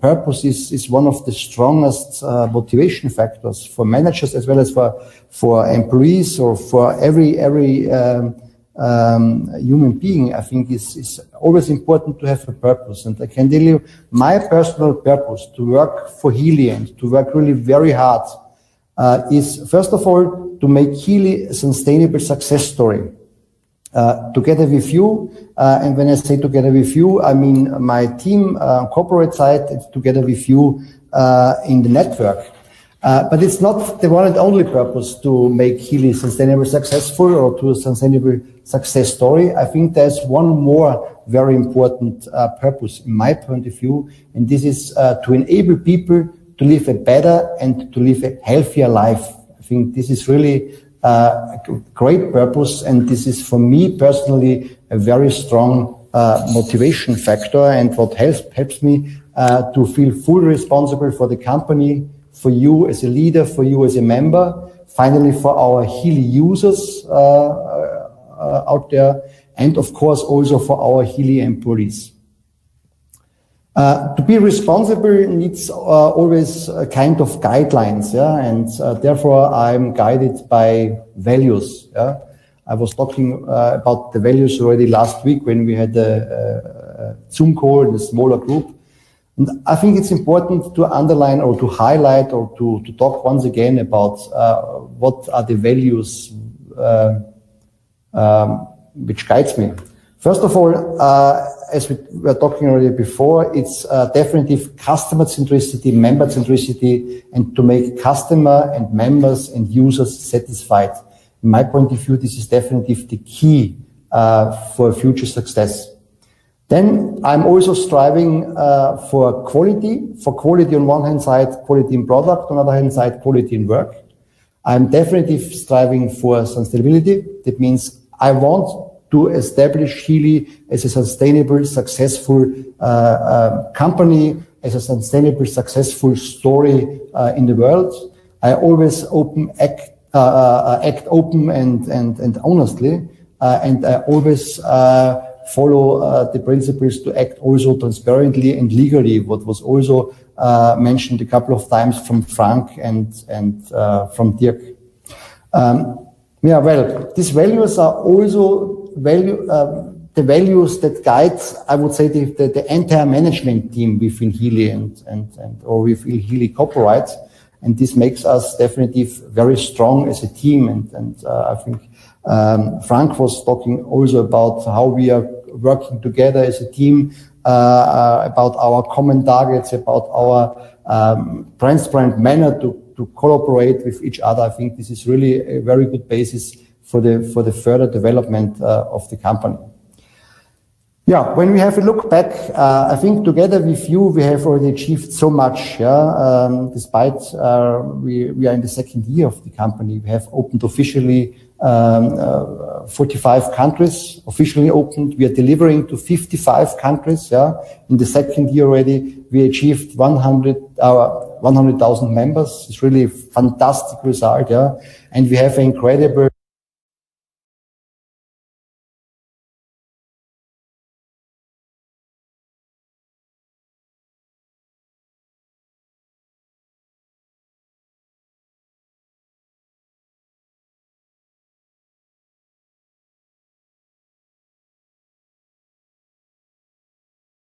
purpose is one of the strongest motivation factors for managers as well as for employees or for every human being. I think it's always important to have a purpose. And I can tell you my personal purpose to work for Healy and to work really very hard is first of all to make Healy a sustainable success story. Together with you, and when I say together with you, I mean my team, corporate side, together with you in the network. But it's not the one and only purpose to make Healy sustainable successful or to a sustainable success story. I think there's one more very important purpose in my point of view, and this is to enable people to live a better and to live a healthier life. I think this is really a great purpose, and this is for me personally a very strong motivation factor, and what helps me to feel fully responsible for the company, for you as a leader, for you as a member, finally for our Healy users out there, and of course also for our Healy employees. To be responsible needs always a kind of guidelines, and therefore I'm guided by values. I was talking about the values already last week when we had a Zoom call in a smaller group. And I think it's important to underline or to highlight or to talk once again about what are the values which guides me. First of all, as we were talking already before, it's definitely customer centricity, member centricity, and to make customer and members and users satisfied. In my point of view, this is definitely the key for future success. Then I'm also striving for quality on one hand side, quality in product, on the other hand side, quality in work. I'm definitely striving for sustainability. That means I want to establish Healy as a sustainable, successful company, as a sustainable, successful story in the world. I always act open and honestly, and I always follow the principles to act also transparently and legally, what was also mentioned a couple of times from Frank and from Dirk. Well, these values are also the values that guide, I would say, the entire management team within Healy or within Healy Corporate. And this makes us definitely very strong as a team. And I think Frank was talking also about how we are working together as a team, about our common targets, about our transparent manner to collaborate with each other. I think this is really a very good basis for the further development of the company. Yeah, when we have a look back, I think together with you, we have already achieved so much. Yeah, despite we are in the second year of the company, we have opened officially 45 countries officially opened. We are delivering to 55 countries. Yeah, in the second year already, we achieved 100,000 members. It's really a fantastic result. Yeah, and we have an incredible